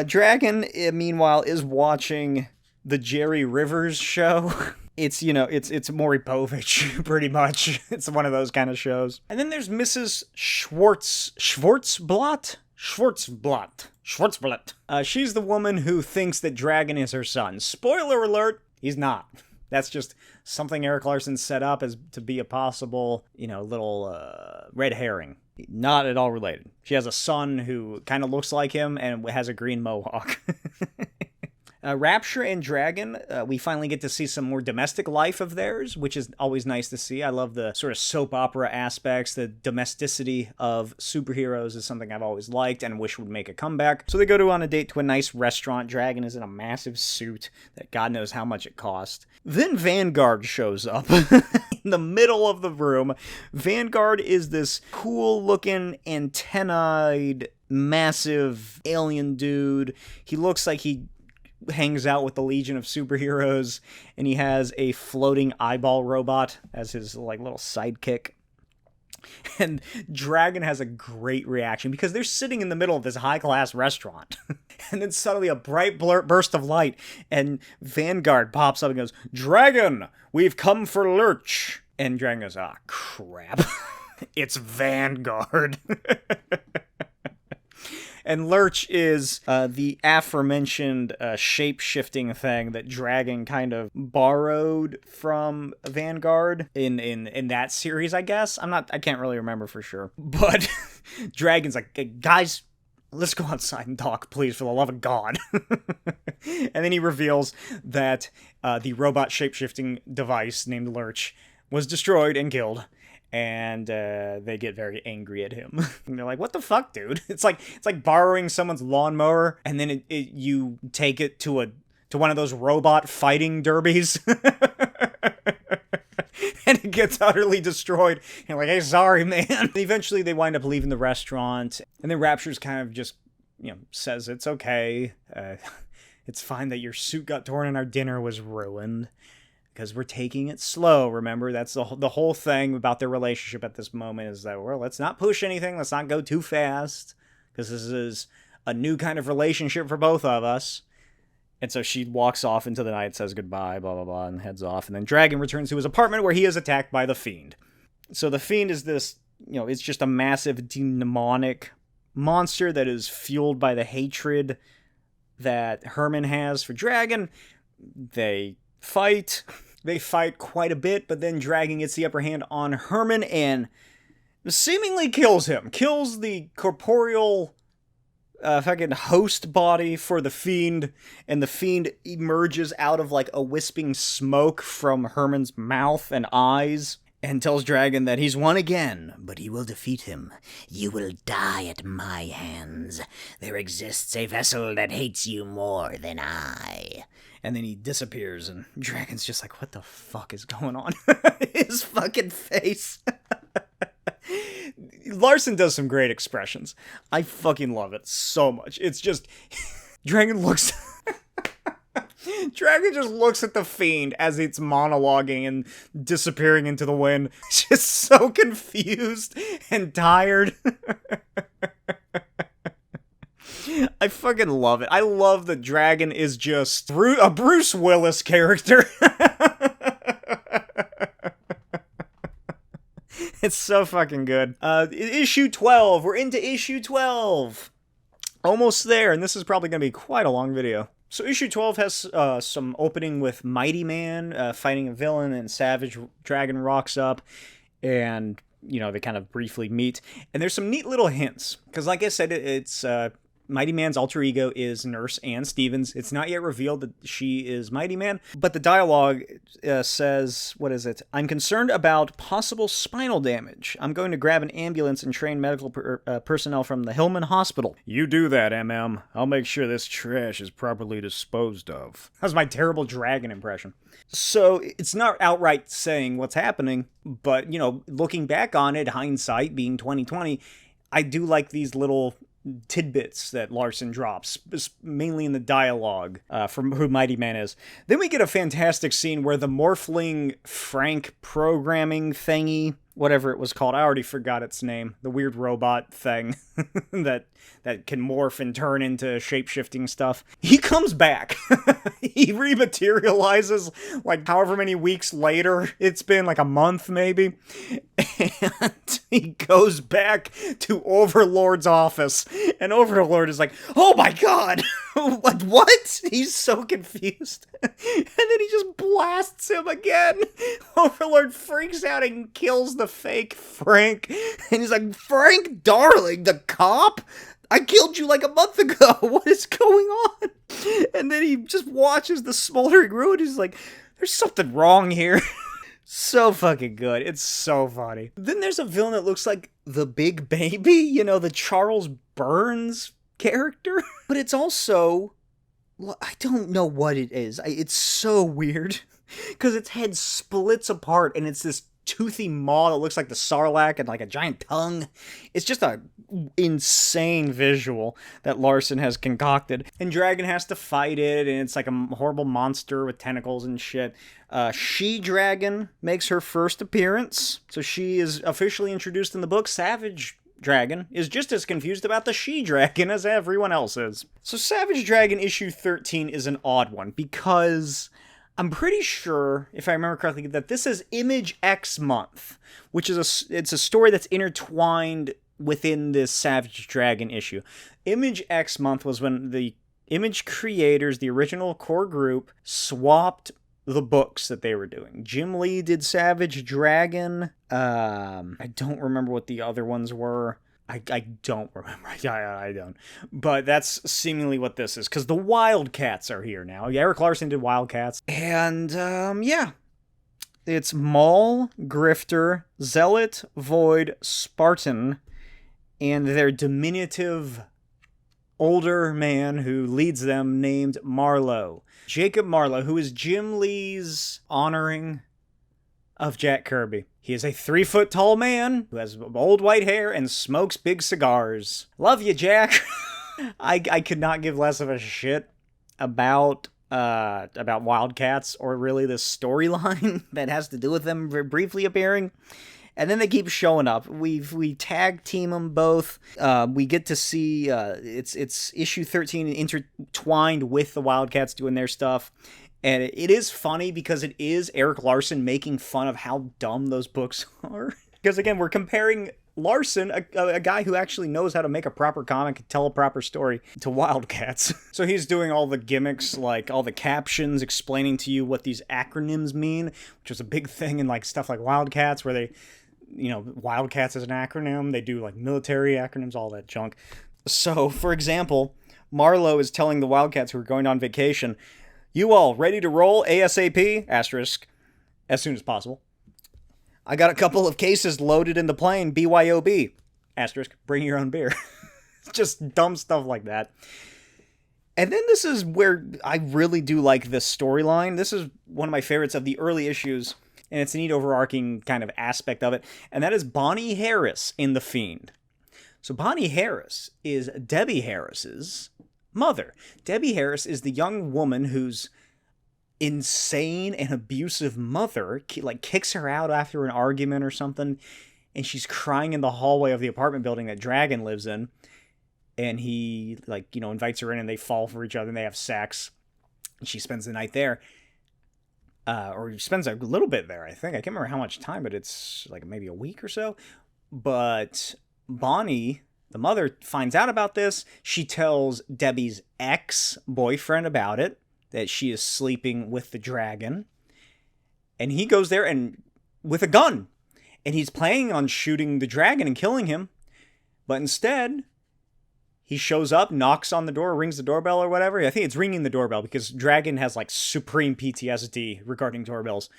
Dragon, meanwhile, is watching the Jerry Rivers show. It's Maury Povich, pretty much. It's one of those kind of shows. And then there's Mrs. Schwartzblatt. She's the woman who thinks that Dragon is her son. Spoiler alert, he's not. That's just something Erik Larsen set up as to be a possible, little red herring. Not at all related. She has a son who kind of looks like him and has a green mohawk. Rapture and Dragon, we finally get to see some more domestic life of theirs, which is always nice to see. I love the sort of soap opera aspects. The domesticity of superheroes is something I've always liked and wish would make a comeback. So they go on a date to a nice restaurant. Dragon is in a massive suit that God knows how much it cost. Then Vanguard shows up in the middle of the room. Vanguard is this cool-looking, antennae-eyed, massive alien dude. He looks like he hangs out with the Legion of Superheroes, and he has a floating eyeball robot as his little sidekick. And Dragon has a great reaction because they're sitting in the middle of this high-class restaurant. And then suddenly a bright burst of light, and Vanguard pops up and goes, "Dragon, we've come for Lurch." And Dragon goes, "Ah, crap." It's Vanguard. And Lurch is the aforementioned shape-shifting thing that Dragon kind of borrowed from Vanguard in that series, I guess. I can't really remember for sure. But Dragon's like, "Hey, guys, let's go outside and talk, please, for the love of God." And then he reveals that the robot shape-shifting device named Lurch was destroyed and killed. And they get very angry at him. And they're like, "What the fuck, dude?" It's like borrowing someone's lawnmower and then you take it to one of those robot fighting derbies. And it gets utterly destroyed. And you're like, "Hey, sorry, man." And eventually they wind up leaving the restaurant. And then Rapture's kind of just, says it's okay. It's fine that your suit got torn and our dinner was ruined. Because we're taking it slow, remember? That's the whole thing about their relationship at this moment is that, well, let's not push anything. Let's not go too fast. because this is a new kind of relationship for both of us. And so she walks off into the night, says goodbye, blah, blah, blah, and heads off. And then Dragon returns to his apartment where he is attacked by the Fiend. So the Fiend is this, it's just a massive demonic monster that is fueled by the hatred that Herman has for Dragon. They fight. They fight quite a bit, but then Dragon gets the upper hand on Herman and seemingly kills him. Kills the corporeal fucking host body for the Fiend, and the Fiend emerges out of like a wisping smoke from Herman's mouth and eyes, and tells Dragon that he's won again, but he will defeat him. You will die at my hands. There exists a vessel that hates you more than I. And then he disappears, and Dragon's just like, what the fuck is going on? His fucking face. Larsen does some great expressions. I fucking love it so much. It's just, Dragon just looks at the Fiend as it's monologuing and disappearing into the wind. Just so confused and tired. I fucking love it. I love that Dragon is just a Bruce Willis character. It's so fucking good. Issue 12. We're into issue 12. Almost there, and this is probably going to be quite a long video. So issue 12 has some opening with Mighty Man fighting a villain, and Savage Dragon rocks up, and, they kind of briefly meet. And there's some neat little hints, because like I said, it's Mighty Man's alter ego is Nurse Ann Stevens. It's not yet revealed that she is Mighty Man, but the dialogue says, what is it? I'm concerned about possible spinal damage. I'm going to grab an ambulance and train medical personnel from the Hillman Hospital. You do that, MM. I'll make sure this trash is properly disposed of. That was my terrible Dragon impression. So it's not outright saying what's happening, but, looking back on it, hindsight being 2020, I do like these little tidbits that Larsen drops, mainly in the dialogue from who Mighty Man is. Then we get a fantastic scene where the Morphling Frank programming thingy, whatever it was called, I already forgot its name, the weird robot thing that can morph and turn into shape-shifting stuff. He comes back. He rematerializes like however many weeks later. It's been like a month maybe. And he goes back to Overlord's office. And Overlord is like, oh my god! What? He's so confused. And then he just blasts him again. Overlord freaks out and kills the fake Frank. And he's like, Frank Darling, the cop? I killed you like a month ago. What is going on? And then he just watches the smoldering ruin. He's like, there's something wrong here. So fucking good. It's so funny. Then there's a villain that looks like the Big Baby, the Charles Burns character. But it's also, I don't know what it is. It's so weird. Because its head splits apart and it's this toothy maw that looks like the Sarlacc and like a giant tongue. It's just a insane visual that Larsen has concocted. And Dragon has to fight it, and it's like a horrible monster with tentacles and shit. She-Dragon makes her first appearance, so she is officially introduced in the book. Savage Dragon is just as confused about the She-Dragon as everyone else is. So Savage Dragon issue 13 is an odd one, because I'm pretty sure, if I remember correctly, that this is Image X month, which is it's a story that's intertwined within this Savage Dragon issue. Image X month was when the Image creators, the original core group, swapped the books that they were doing. Jim Lee did Savage Dragon. I don't remember what the other ones were. I don't remember. I don't. But that's seemingly what this is, because the Wildcats are here now. Erik Larsen did Wildcats. And, yeah. It's Maul, Grifter, Zealot, Void, Spartan, and their diminutive older man who leads them named Marlowe. Jacob Marlowe, who is Jim Lee's honoring of Jack Kirby. He is a 3-foot-tall man who has old white hair and smokes big cigars. Love you, Jack. I could not give less of a shit about Wildcats, or really the storyline that has to do with them briefly appearing. And then they keep showing up. We tag team them both. We get to see it's issue 13 intertwined with the Wildcats doing their stuff. And it is funny because it is Erik Larsen making fun of how dumb those books are. Because again, we're comparing Larsen, a guy who actually knows how to make a proper comic and tell a proper story, to Wildcats. So he's doing all the gimmicks, like all the captions explaining to you what these acronyms mean, which is a big thing in like stuff like Wildcats, where they, Wildcats is an acronym. They do like military acronyms, all that junk. So, for example, Marlowe is telling the Wildcats who are going on vacation, "You all ready to roll ASAP? Asterisk. As soon as possible. I got a couple of cases loaded in the plane. BYOB. Asterisk. Bring your own beer." Just dumb stuff like that. And then this is where I really do like this storyline. This is one of my favorites of the early issues, and it's a neat overarching kind of aspect of it. And that is Bonnie Harris in The Fiend. So Bonnie Harris is Debbie Harris's mother. Debbie Harris is the young woman whose insane and abusive mother kicks her out after an argument or something, and she's crying in the hallway of the apartment building that Dragon lives in, and he invites her in, and they fall for each other and they have sex, and she spends the night there, or spends a little bit there, I think. I can't remember how much time, but it's like maybe a week or so. But Bonnie, the mother, finds out about this. She tells Debbie's ex-boyfriend about it, that she is sleeping with the dragon. And he goes there and with a gun. And he's planning on shooting the dragon and killing him. But instead, he shows up, knocks on the door, rings the doorbell or whatever. I think it's ringing the doorbell because Dragon has like supreme PTSD regarding doorbells.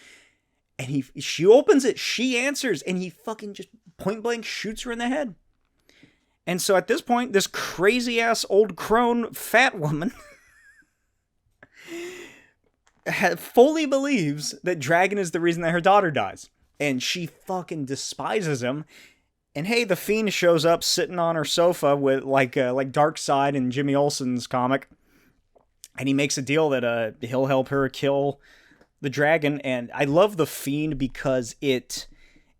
And she opens it, she answers, and he fucking just point blank shoots her in the head. And so at this point, this crazy ass old crone fat woman fully believes that Dragon is the reason that her daughter dies. And she fucking despises him. And hey, the Fiend shows up sitting on her sofa with like Darkseid in Jimmy Olsen's comic. And he makes a deal that he'll help her kill the dragon. And I love the Fiend because it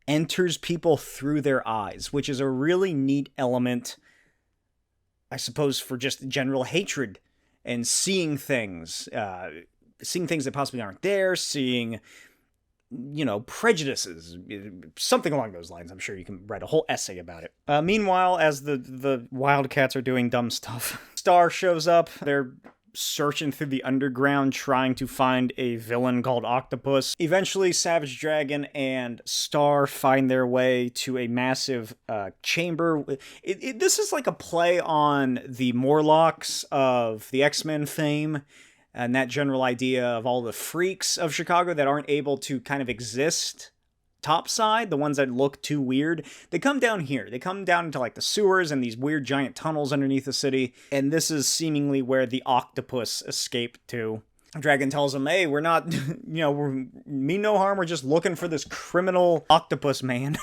enters people through their eyes, which is a really neat element, I suppose, for just general hatred and seeing things that possibly aren't there, seeing, prejudices, something along those lines. I'm sure you can write a whole essay about it. Meanwhile, as the Wildcats are doing dumb stuff, Star shows up. They're searching through the underground trying to find a villain called Octopus. Eventually, Savage Dragon and Star find their way to a massive chamber. This is like a play on the Morlocks of the X-Men fame, and that general idea of all the freaks of Chicago that aren't able to kind of exist topside, the ones that look too weird. They come down here. They come down into like the sewers and these weird giant tunnels underneath the city, and this is seemingly where the Octopus escaped to. Dragon tells them, "Hey, we're not, we mean no harm. We're just looking for this criminal octopus man."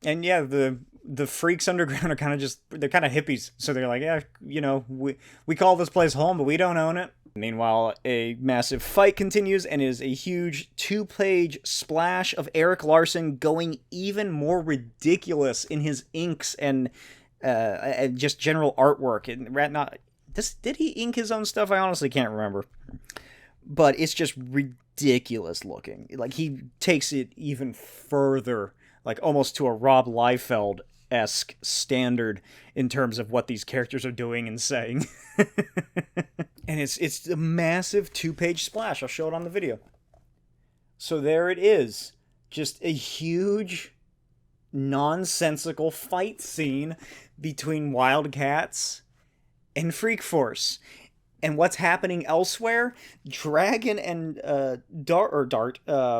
And yeah, the freaks underground are they're kind of hippies. So they're like, yeah, we call this place home, but we don't own it. Meanwhile, a massive fight continues and is a huge 2-page splash of Erik Larsen going even more ridiculous in his inks and just general artwork. Did he ink his own stuff? I honestly can't remember. But it's just ridiculous looking. Like, he takes it even further, like almost to a Rob Liefeld-esque standard in terms of what these characters are doing and saying. And it's a massive 2-page splash. I'll show it on the video. So there it is. Just a huge, nonsensical fight scene between Wildcats and Freak Force. And what's happening elsewhere? Dragon and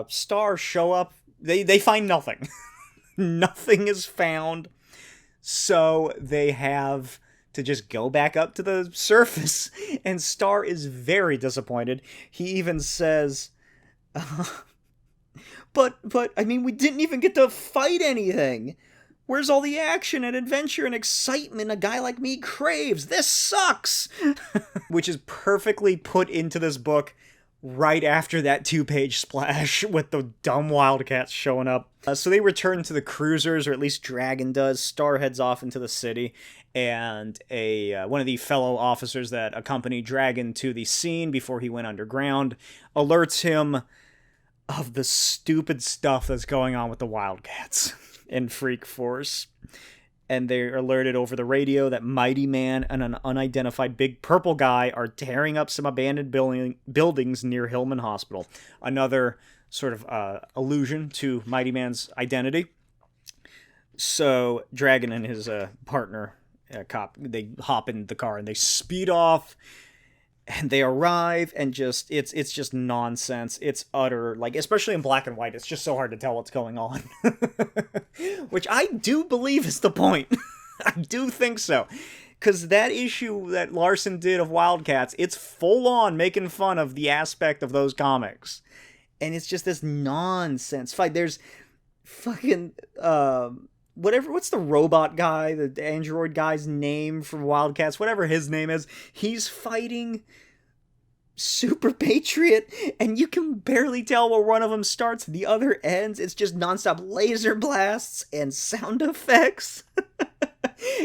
Star show up. They find nothing. Nothing is found. So they have to just go back up to the surface, and Star is very disappointed. He even says, but I mean, we didn't even get to fight anything. Where's all the action and adventure and excitement a guy like me craves? This sucks! Which is perfectly put into this book right after that 2-page splash with the dumb Wildcats showing up. So they return to the cruisers, or at least Dragon does. Star heads off into the city, and one of the fellow officers that accompanied Dragon to the scene before he went underground alerts him of the stupid stuff that's going on with the Wildcats and Freak Force. And they're alerted over the radio that Mighty Man and an unidentified big purple guy are tearing up some abandoned buildings near Hillman Hospital. Another sort of allusion to Mighty Man's identity. So Dragon and his partner, cop, they hop in the car and they speed off. And they arrive, and just it's just nonsense. It's utter, like, especially in black and white, it's just so hard to tell what's going on. Which I do believe is the point. I do think so. Because that issue that Larsen did of Wildcats, it's full on making fun of the aspect of those comics. And it's just this nonsense fight. There's fucking, what's the robot guy, the android guy's name from Wildcats, whatever his name is, he's fighting Super Patriot, and you can barely tell where one of them starts, the other ends. It's just nonstop laser blasts and sound effects.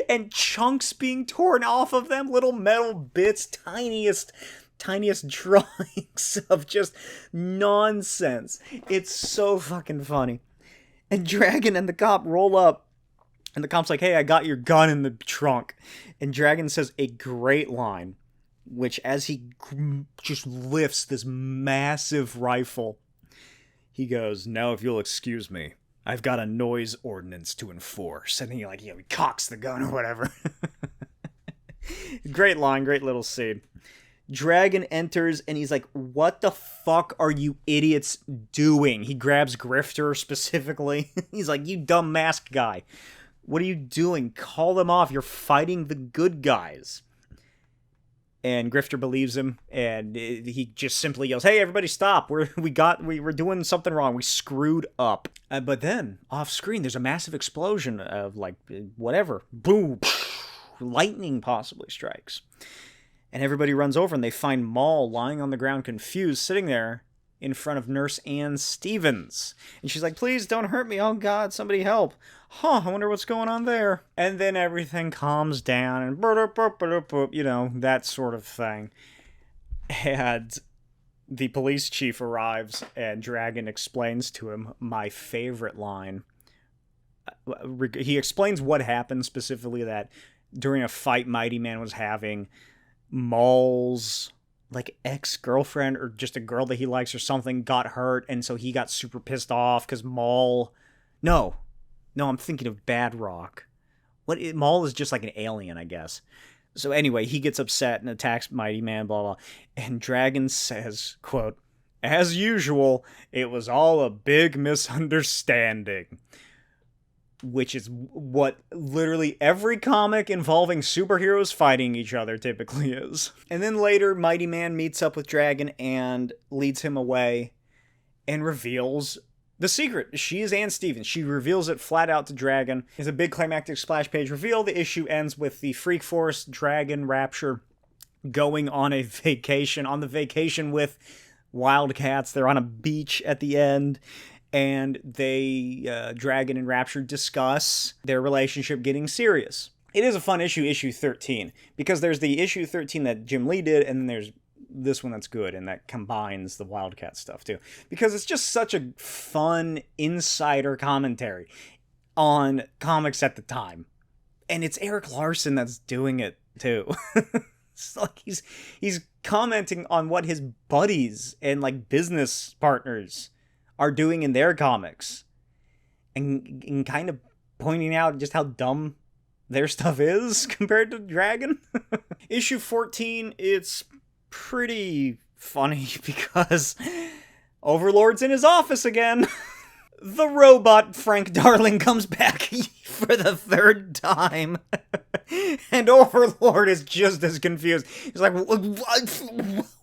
And chunks being torn off of them, little metal bits, tiniest drawings of just nonsense. It's so fucking funny. And Dragon and the cop roll up, and the cop's like, hey, I got your gun in the trunk. And Dragon says a great line, which as he just lifts this massive rifle, he goes, now if you'll excuse me, I've got a noise ordinance to enforce. And he he cocks the gun or whatever. Great line, great little scene. Dragon enters, and he's like, what the fuck are you idiots doing? He grabs Grifter specifically. He's like, you dumb masked guy. What are you doing? Call them off. You're fighting the good guys. And Grifter believes him, and he just simply yells, hey, everybody stop. We're doing something wrong. We screwed up. But then, off screen, there's a massive explosion of, whatever. Boom. Lightning possibly strikes. And everybody runs over, and they find Maul lying on the ground confused, sitting there in front of Nurse Ann Stevens. And she's like, please don't hurt me. Oh, God, somebody help. I wonder what's going on there. And then everything calms down, and that sort of thing. And the police chief arrives, and Dragon explains to him my favorite line. He explains what happened, specifically that during a fight Mighty Man was having, Maul's ex-girlfriend or just a girl that he likes or something got hurt, and so he got super pissed off because Maul... No, I'm thinking of Bad Rock. Maul is just like an alien, I guess. So anyway, he gets upset and attacks Mighty Man, blah, blah. And Dragon says, quote, as usual, it was all a big misunderstanding. Which is what literally every comic involving superheroes fighting each other typically is. And then later, Mighty Man meets up with Dragon and leads him away and reveals the secret. She is Ann Stevens. She reveals it flat out to Dragon. It's a big climactic splash page reveal. The issue ends with the Freak Force, Dragon, Rapture going on a vacation. On the vacation with Wildcats. They're on a beach at the end. And they, Dragon and Rapture, discuss their relationship getting serious. It is a fun issue, issue 13, because there's the issue 13 that Jim Lee did, and then there's this one that's good, and that combines the Wildcat stuff, too. Because it's just such a fun insider commentary on comics at the time. And it's Erik Larsen that's doing it, too. It's like he's commenting on what his buddies and, business partners are doing in their comics, and kind of pointing out just how dumb their stuff is compared to Dragon. Issue 14, it's pretty funny because Overlord's in his office again. The robot Frank Darling comes back for the third time, and Overlord is just as confused. He's like,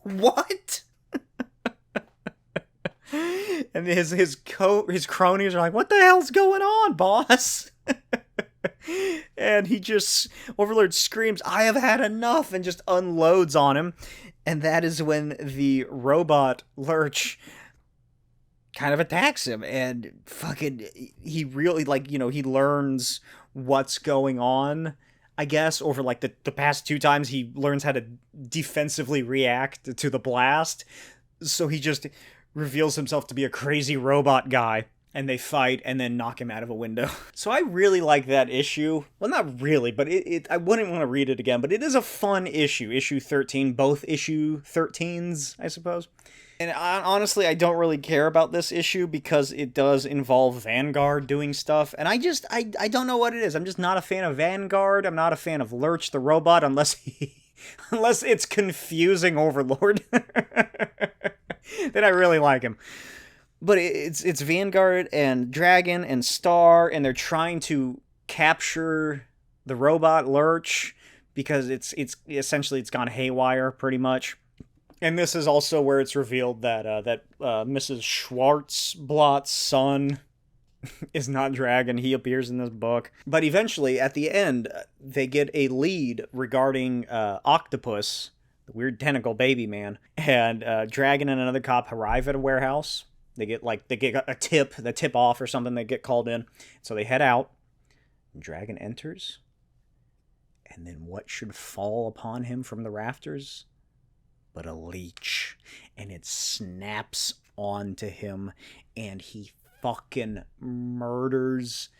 what? And his cronies are like, what the hell's going on, boss? And Overlord screams, I have had enough, and just unloads on him. And that is when the robot Lurch kind of attacks him, and fucking, he really, like, he learns what's going on, I guess, over, like, the past 2 times he learns how to defensively react to the blast. So he just reveals himself to be a crazy robot guy, and they fight and then knock him out of a window. So I really like that issue. Well, not really, but I wouldn't want to read it again, but it is a fun issue. Issue 13, both issue 13s, I suppose. And honestly, I don't really care about this issue because it does involve Vanguard doing stuff. And I don't know what it is. I'm just not a fan of Vanguard. I'm not a fan of Lurch the robot unless it's confusing Overlord. Then I really like him. But it's Vanguard and Dragon and Star, and they're trying to capture the robot Lurch because it's essentially it's gone haywire pretty much. And this is also where it's revealed that Mrs. Schwarzblatt's son is not Dragon. He appears in this book. But eventually, at the end, they get a lead regarding Octopus, the weird tentacle baby man. And Dragon and another cop arrive at a warehouse. They get a tip off or something. They get called in. So they head out. Dragon enters. And then what should fall upon him from the rafters? But a leech, and it snaps onto him, and he fucking murders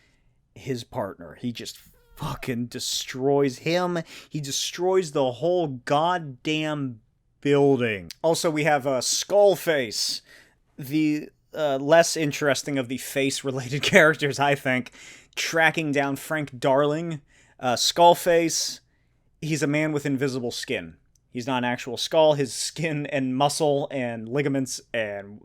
his partner. He just fucking destroys him. He destroys the whole goddamn building. Also, we have Skullface, the less interesting of the face-related characters, I think, tracking down Frank Darling. Skullface, he's a man with invisible skin. He's not an actual skull. His skin and muscle and ligaments and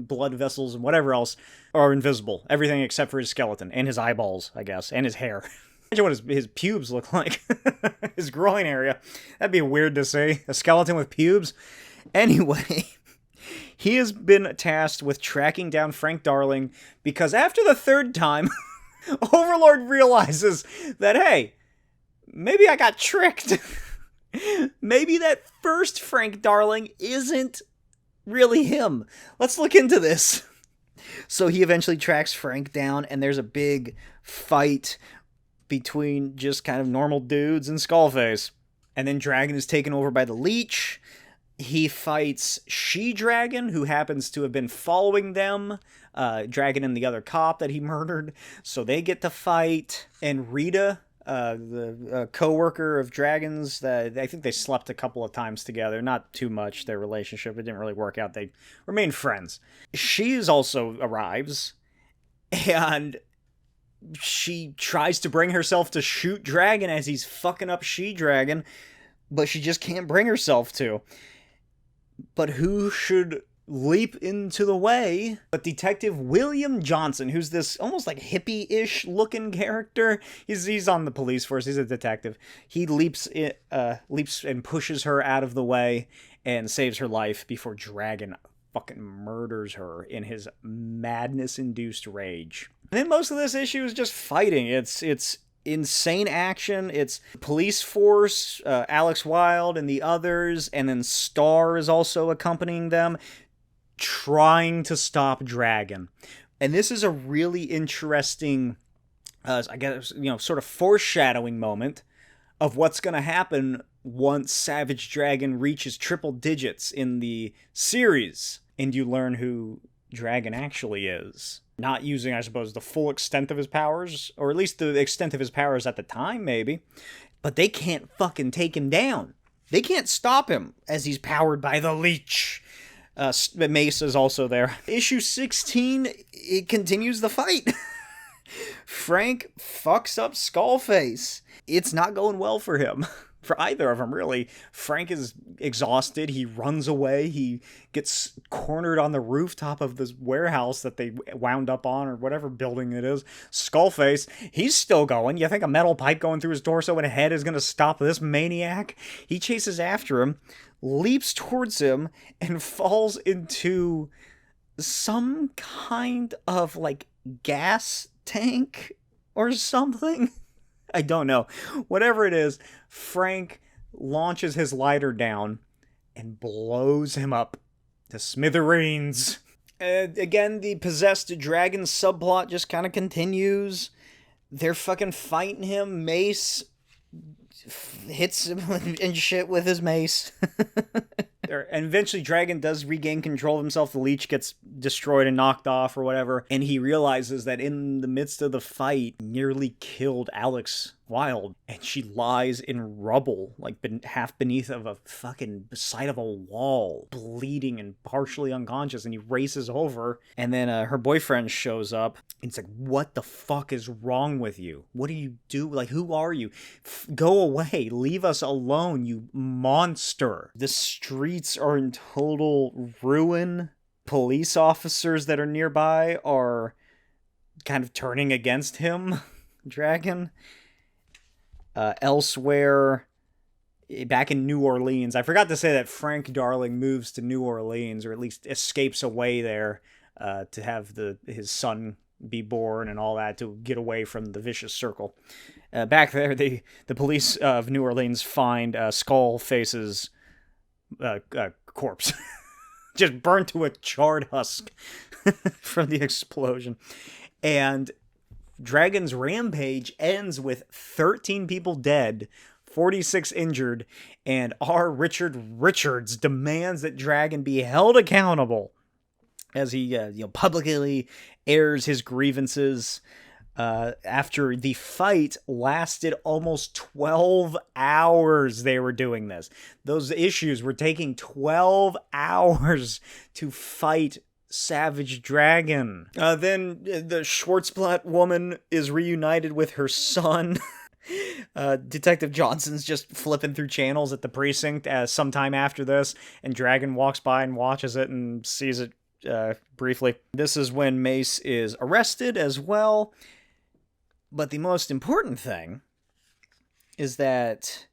blood vessels and whatever else are invisible. Everything except for his skeleton and his eyeballs, I guess, and his hair. Imagine what his pubes look like. His groin area. That'd be weird to see. A skeleton with pubes. Anyway, he has been tasked with tracking down Frank Darling because after the 3rd time, Overlord realizes that, hey, maybe I got tricked. Maybe that first Frank Darling isn't really him. Let's look into this. So he eventually tracks Frank down, and there's a big fight between just kind of normal dudes and Skullface. And then Dragon is taken over by the leech. He fights She-Dragon, who happens to have been following them. Dragon and the other cop that he murdered. So they get to fight. And Rita, the co-worker of Dragon's, that I think they slept a couple of times together. Not too much, their relationship. It didn't really work out. They remained friends. She also arrives, and she tries to bring herself to shoot Dragon as he's fucking up She-Dragon, but she just can't bring herself to. But who should leap into the way but Detective William Johnson, who's this almost like hippie-ish looking character. He's on the police force. He's a detective. He leaps and pushes her out of the way and saves her life before Dragon fucking murders her in his madness-induced rage. And then most of this issue is just fighting. It's insane action. It's police force, Alex Wilde and the others, and then Star is also accompanying them, trying to stop Dragon. And this is a really interesting, I guess, sort of foreshadowing moment of what's going to happen once Savage Dragon reaches triple digits in the series, and you learn who Dragon actually is. Not using, I suppose, the full extent of his powers, or at least the extent of his powers at the time, maybe. But they can't fucking take him down. They can't stop him, as he's powered by the leech. Mace is also there. Issue 16, it continues the fight. Frank fucks up Skullface. It's not going well for him. For either of them, really. Frank is exhausted. He runs away. He gets cornered on the rooftop of this warehouse that they wound up on, or whatever building it is. Skullface, he's still going. You think a metal pipe going through his torso and head is going to stop this maniac? He chases after him, leaps towards him, and falls into some kind of, like, gas tank or something. I don't know. Whatever it is, Frank launches his lighter down and blows him up to smithereens. Again, the possessed dragon subplot just kind of continues. They're fucking fighting him. Mace hits him and shit with his mace. And eventually Dragon does regain control of himself. The leech gets destroyed and knocked off or whatever. And he realizes that in the midst of the fight, nearly killed Alex Wilde. And she lies in rubble, like half beneath of a fucking side of a wall, bleeding and partially unconscious. And he races over. And then her boyfriend shows up. And it's like, what the fuck is wrong with you? What do you do? Like, who are you? Go away. Leave us alone, you monster. The streets are in total ruin. Police officers that are nearby are kind of turning against him, Dragon. Elsewhere, back in New Orleans, I forgot to say that Frank Darling moves to New Orleans, or at least escapes away there to have his son be born and all that, to get away from the vicious circle. Back there, the police of New Orleans find Skullface's corpse. Just burned to a charred husk from the explosion. And Dragon's rampage ends with 13 people dead, 46 injured, and R. Richard Richards demands that Dragon be held accountable as he publicly airs his grievances. After the fight lasted almost 12 hours, they were doing this. Those issues were taking 12 hours to fight Savage Dragon. Then the Schwartzblatt woman is reunited with her son. Detective Johnson's just flipping through channels at the precinct sometime after this, and Dragon walks by and watches it and sees it briefly. This is when Mace is arrested as well. But the most important thing is that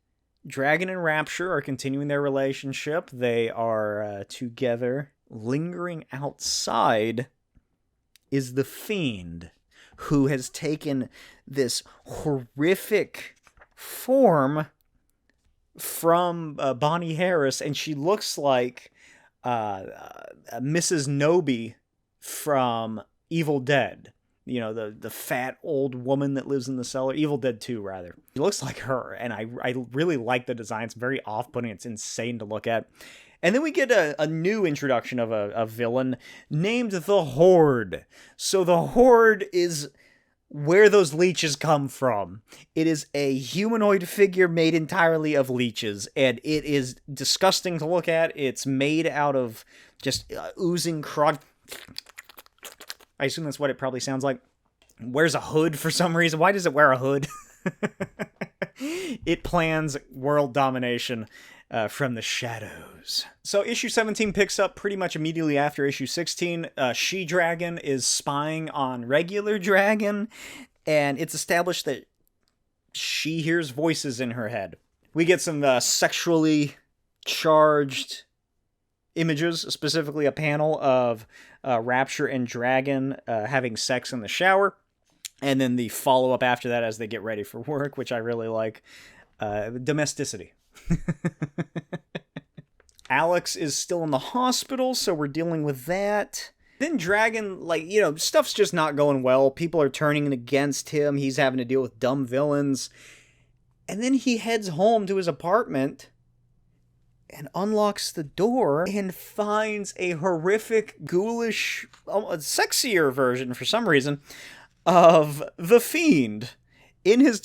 Dragon and Rapture are continuing their relationship. They are together. Lingering outside is the Fiend, who has taken this horrific form from Bonnie Harris, and she looks like Mrs. Noby from Evil Dead. You know, the fat old woman that lives in the cellar. Evil Dead 2, rather. She looks like her, and I really like the design. It's very off-putting. It's insane to look at. And then we get a new introduction of a villain named the Horde. So the Horde is where those leeches come from. It is a humanoid figure made entirely of leeches, and it is disgusting to look at. It's made out of just oozing crud. I assume that's what it probably sounds like. Wears a hood for some reason. Why does it wear a hood? It plans world domination from the shadows. So issue 17 picks up pretty much immediately after issue 16. She-Dragon is spying on regular Dragon, and it's established that she hears voices in her head. We get some sexually charged images, specifically a panel of Rapture and Dragon having sex in the shower, and then the follow-up after that as they get ready for work, which I really like. Domesticity. Alex is still in the hospital, so we're dealing with that. Then Dragon, stuff's just not going well. People are turning against him. He's having to deal with dumb villains. And then he heads home to his apartment and unlocks the door and finds a horrific, ghoulish, sexier version, for some reason, of the Fiend in his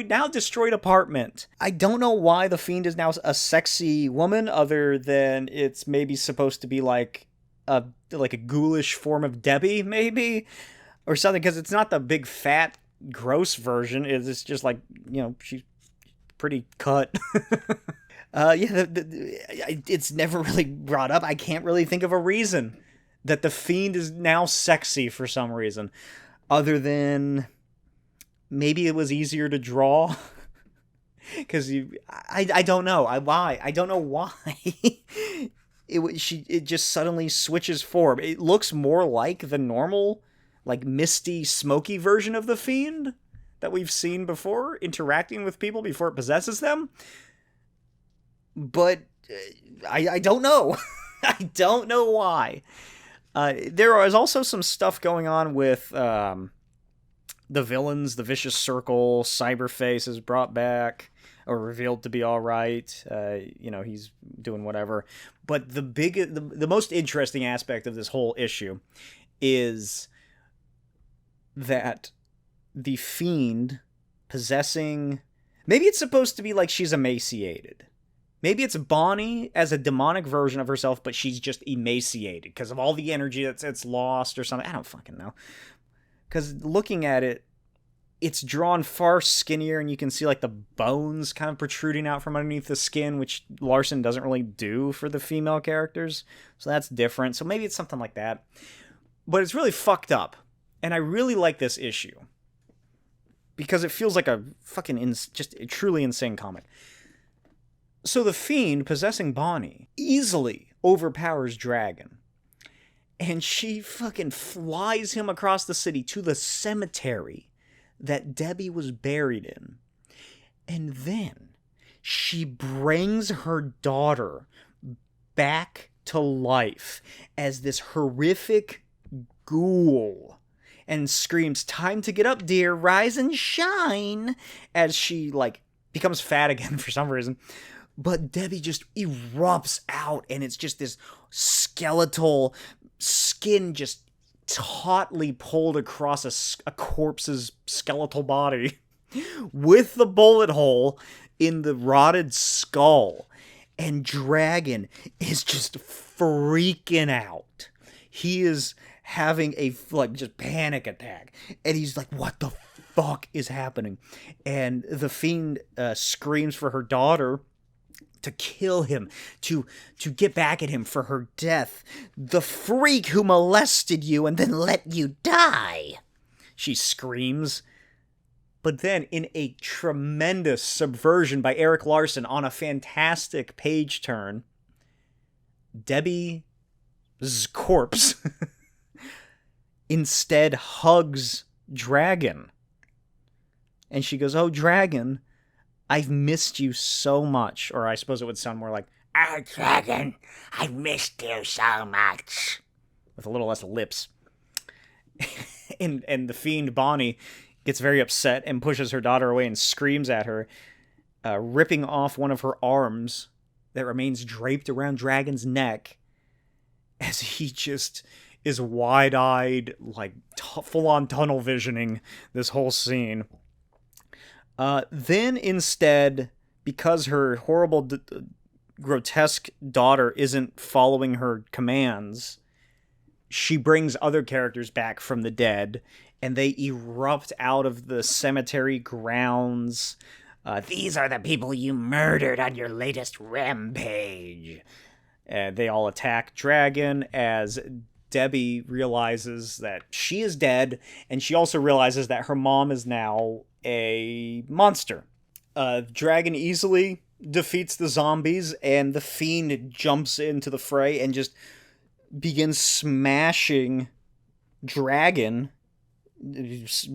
now destroyed apartment. I don't know why the Fiend is now a sexy woman, other than it's maybe supposed to be like a ghoulish form of Debbie, maybe, or something, because it's not the big fat gross version. It's just like, she's pretty cut. It's never really brought up. I can't really think of a reason that the Fiend is now sexy for some reason, other than maybe it was easier to draw. Because I don't know why. I don't know why. It just suddenly switches form. It looks more like the normal, misty, Smokey version of the Fiend that we've seen before, interacting with people before it possesses them. But I don't know. I don't know why. There is also some stuff going on with the villains. The Vicious Circle, Cyberface is brought back or revealed to be all right. He's doing whatever. But the most interesting aspect of this whole issue is that the Fiend possessing... Maybe it's supposed to be like she's emaciated. Maybe it's Bonnie as a demonic version of herself, but she's just emaciated because of all the energy that's lost or something. I don't fucking know. Because looking at it, it's drawn far skinnier, and you can see like the bones kind of protruding out from underneath the skin, which Larsen doesn't really do for the female characters. So that's different. So maybe it's something like that. But it's really fucked up. And I really like this issue. Because it feels like a fucking just a truly insane comic. So the Fiend, possessing Bonnie, easily overpowers Dragon. And she fucking flies him across the city to the cemetery that Debbie was buried in. And then she brings her daughter back to life as this horrific ghoul. And screams, "Time to get up, dear, rise and shine," as she, becomes fat again for some reason. But Debbie just erupts out, and it's just this skeletal skin just tautly pulled across a corpse's skeletal body with the bullet hole in the rotted skull. And Dragon is just freaking out. He is having a just panic attack, and he's like, what the fuck is happening? And the Fiend screams for her daughter to kill him, to get back at him for her death. "The freak who molested you and then let you die," she screams. But then, in a tremendous subversion by Erik Larsen on a fantastic page turn, Debbie's corpse instead hugs Dragon. And she goes, "Oh, Dragon, I've missed you so much." Or I suppose it would sound more like, "Oh, Dragon, I've missed you so much." With a little less lips. and the Fiend, Bonnie, gets very upset and pushes her daughter away and screams at her, ripping off one of her arms that remains draped around Dragon's neck as he just is wide-eyed, full-on tunnel visioning this whole scene. Then instead, because her horrible, grotesque daughter isn't following her commands, she brings other characters back from the dead, and they erupt out of the cemetery grounds. "These are the people you murdered on your latest rampage." They all attack Dragon as Debbie realizes that she is dead, and she also realizes that her mom is now a monster. Dragon easily defeats the zombies, and the Fiend jumps into the fray and just begins smashing Dragon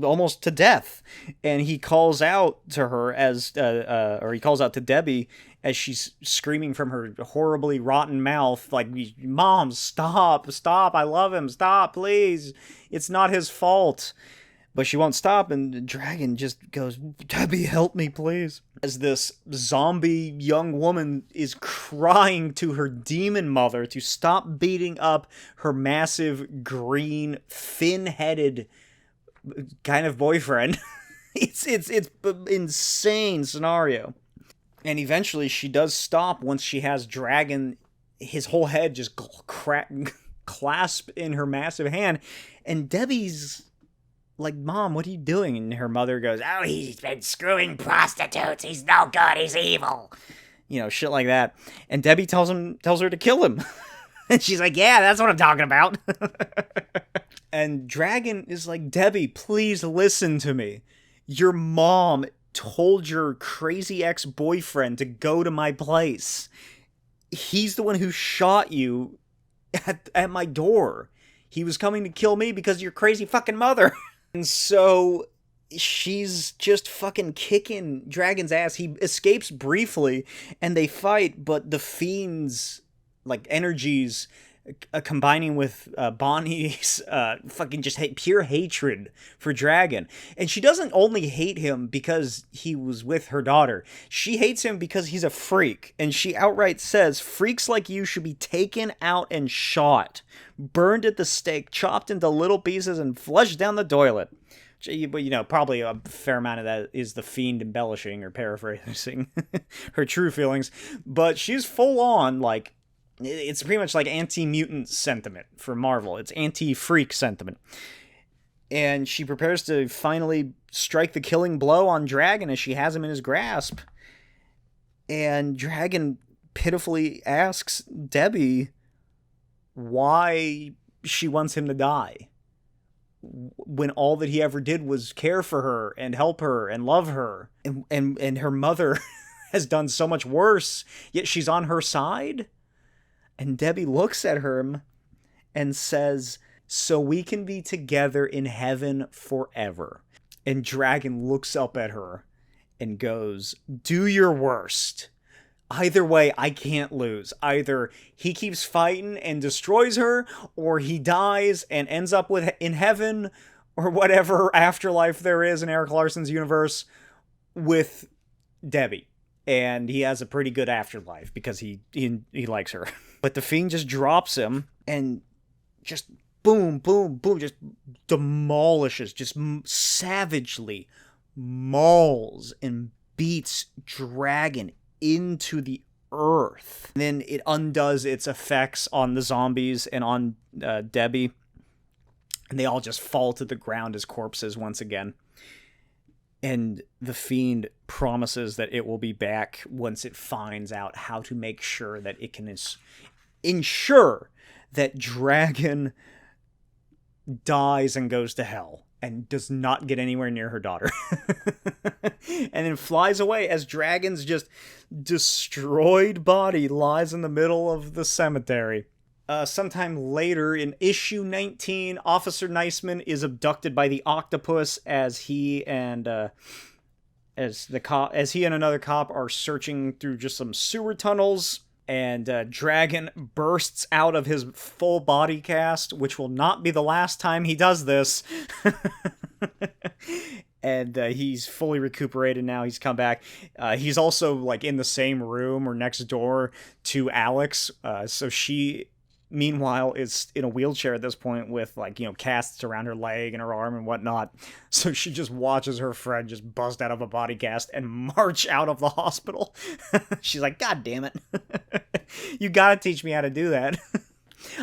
almost to death. And he calls out to her or he calls out to Debbie as she's screaming from her horribly rotten mouth, like, "Mom, stop, I love him, stop, please, it's not his fault." But she won't stop, and Dragon just goes, "Debbie, help me, please." As this zombie young woman is crying to her demon mother to stop beating up her massive, green, fin-headed kind of boyfriend. It's insane scenario. And eventually she does stop once she has Dragon, his whole head just clasped in her massive hand. And Debbie's like, "Mom, what are you doing?" And her mother goes, "Oh, he's been screwing prostitutes. He's no good. He's evil." Shit like that. And Debbie tells her to kill him. And she's like, "Yeah, that's what I'm talking about." And Dragon is like, "Debbie, please listen to me. Your mom told your crazy ex-boyfriend to go to my place. He's the one who shot you at my door. He was coming to kill me because of your crazy fucking mother." And so she's just fucking kicking Dragon's ass. He escapes briefly, and they fight, but the Fiend's, like, energies combining with Bonnie's fucking just pure hatred for Dragon. And she doesn't only hate him because he was with her daughter. She hates him because he's a freak. And she outright says, freaks like you should be taken out and shot, burned at the stake, chopped into little pieces, and flushed down the toilet. But, you know, probably a fair amount of that is the Fiend embellishing or paraphrasing her true feelings. But she's full on, like, it's pretty much like anti-mutant sentiment for Marvel. It's anti-freak sentiment. And she prepares to finally strike the killing blow on Dragon as she has him in his grasp. And Dragon pitifully asks Debbie why she wants him to die, when all that he ever did was care for her and help her and love her. And her mother has done so much worse, yet she's on her side. And Debbie looks at her and says, so we can be together in heaven forever. And Dragon looks up at her and goes, do your worst. Either way, I can't lose. Either he keeps fighting and destroys her, or he dies and ends up in heaven, or whatever afterlife there is in Erik Larsen's universe, with Debbie. And he has a pretty good afterlife because he likes her. But the Fiend just drops him and just boom, boom, boom, just demolishes, just savagely mauls and beats Dragon into the earth. And then it undoes its effects on the zombies and on Debbie. And they all just fall to the ground as corpses once again. And the Fiend promises that it will be back once it finds out how to make sure that it can ensure that Dragon dies and goes to hell and does not get anywhere near her daughter. And then flies away as Dragon's just destroyed body lies in the middle of the cemetery. Sometime later in issue 19, Officer Niceman is abducted by the octopus as he and another cop are searching through just some sewer tunnels, and Dragon bursts out of his full body cast, which will not be the last time he does this. And he's fully recuperated now. He's come back. He's also, like, in the same room or next door to Alex, so she, meanwhile, is in a wheelchair at this point with, like, you know, casts around her leg and her arm and whatnot. So she just watches her friend just bust out of a body cast and march out of the hospital. She's like, God damn it. You gotta teach me how to do that.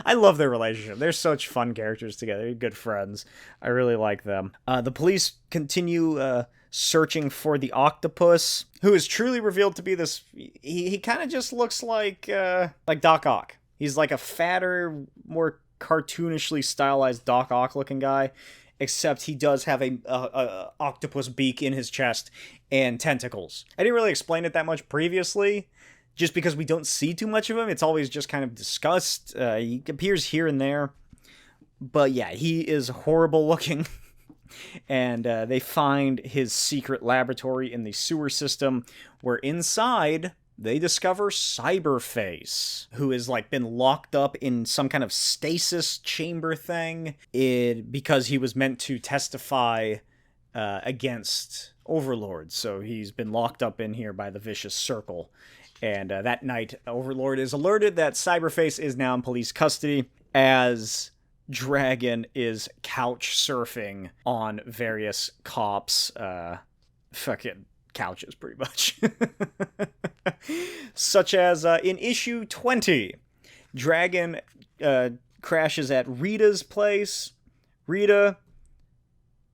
I love their relationship. They're such fun characters together. They're good friends. I really like them. The police continue searching for the octopus, who is truly revealed to be this... He kind of just looks like Doc Ock. He's like a fatter, more cartoonishly stylized Doc Ock looking guy, except he does have a octopus beak in his chest and tentacles. I didn't really explain it that much previously, just because we don't see too much of him. It's always just kind of discussed. He appears here and there. But yeah, he is horrible looking. And they find his secret laboratory in the sewer system, where inside they discover Cyberface, who has, like, been locked up in some kind of stasis chamber thing because he was meant to testify against Overlord. So he's been locked up in here by the Vicious Circle. And that night, Overlord is alerted that Cyberface is now in police custody as Dragon is couch surfing on various cops' fucking couches, pretty much. Such as in issue 20, Dragon crashes at Rita's place. Rita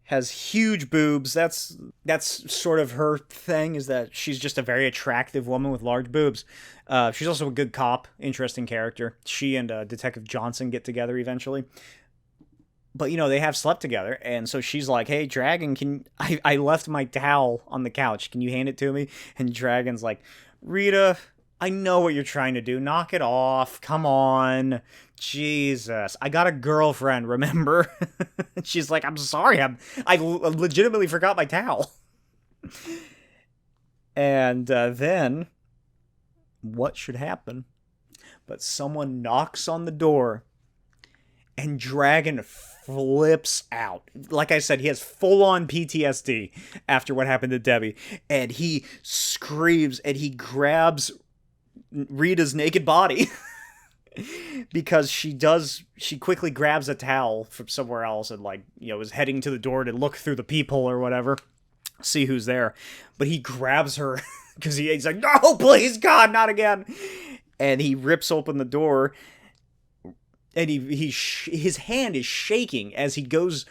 has huge boobs. That's sort of her thing, is that she's just a very attractive woman with large boobs. She's also a good cop, interesting character. She and Detective Johnson get together eventually. But, you know, they have slept together, and so she's like, hey, Dragon, I left my towel on the couch. Can you hand it to me? And Dragon's like, Rita, I know what you're trying to do. Knock it off. Come on. Jesus. I got a girlfriend, remember? She's like, I'm sorry. I legitimately forgot my towel. And then, what should happen? But someone knocks on the door, and Dragon flips out. Like I said, he has full-on PTSD after what happened to Debbie, and he screams, and he grabs Rita's naked body because she quickly grabs a towel from somewhere else and, like, you know, is heading to the door to look through the peephole or whatever, see who's there. But he grabs her because he's like, no, please, God, not again. And he rips open the door, and his hand is shaking as he goes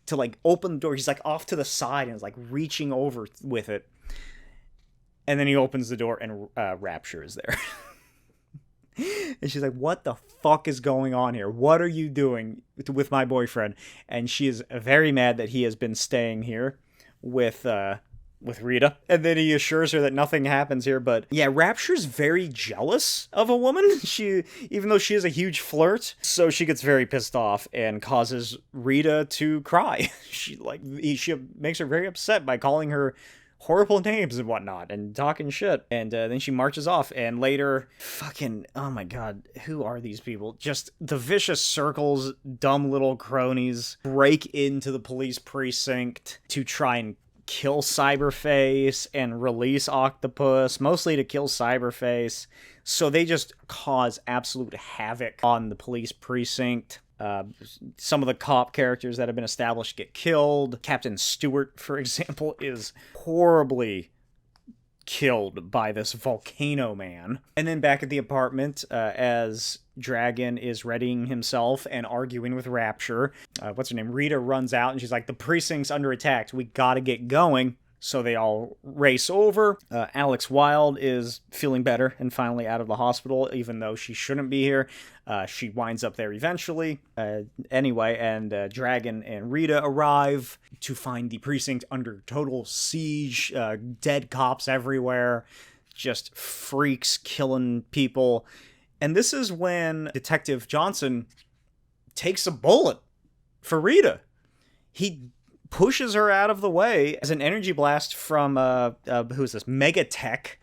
to, like, open the door. He's, like, off to the side and is, like, reaching over with it. And then he opens the door, and Rapture is there. And she's like, what the fuck is going on here? What are you doing with my boyfriend? And she is very mad that he has been staying here with Rita. And then he assures her that nothing happens here. But yeah, Rapture's very jealous of a woman. Even though she is a huge flirt, so she gets very pissed off and causes Rita to cry. She makes her very upset by calling her horrible names and whatnot and talking shit. And then she marches off, and later, oh my god, who are these people? Just the vicious circles, dumb little cronies break into the police precinct to try and kill Cyberface and release Octopus, mostly to kill Cyberface. So they just cause absolute havoc on the police precinct. Some of the cop characters that have been established get killed. Captain Stewart, for example, is horribly killed by this volcano man. And then back at the apartment, as Dragon is readying himself and arguing with Rapture, what's her name? Rita runs out and she's like, the precinct's under attack. We gotta get going. So they all race over. Alex Wilde is feeling better and finally out of the hospital, even though she shouldn't be here. She winds up there eventually. Anyway, and Dragon and Rita arrive to find the precinct under total siege. Dead cops everywhere. Just freaks killing people. And this is when Detective Johnson takes a bullet for Rita. He pushes her out of the way as an energy blast from, who's this? Megatech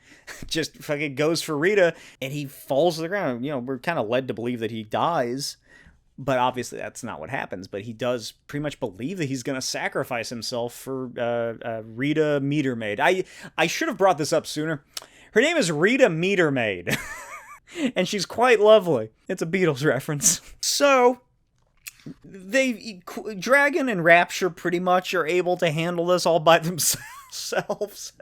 just fucking goes for Rita, and he falls to the ground. You know, we're kind of led to believe that he dies, but obviously that's not what happens. But he does pretty much believe that he's going to sacrifice himself for Rita Metermaid. I should have brought this up sooner. Her name is Rita Metermaid, and she's quite lovely. It's a Beatles reference. So Dragon and Rapture pretty much are able to handle this all by themselves.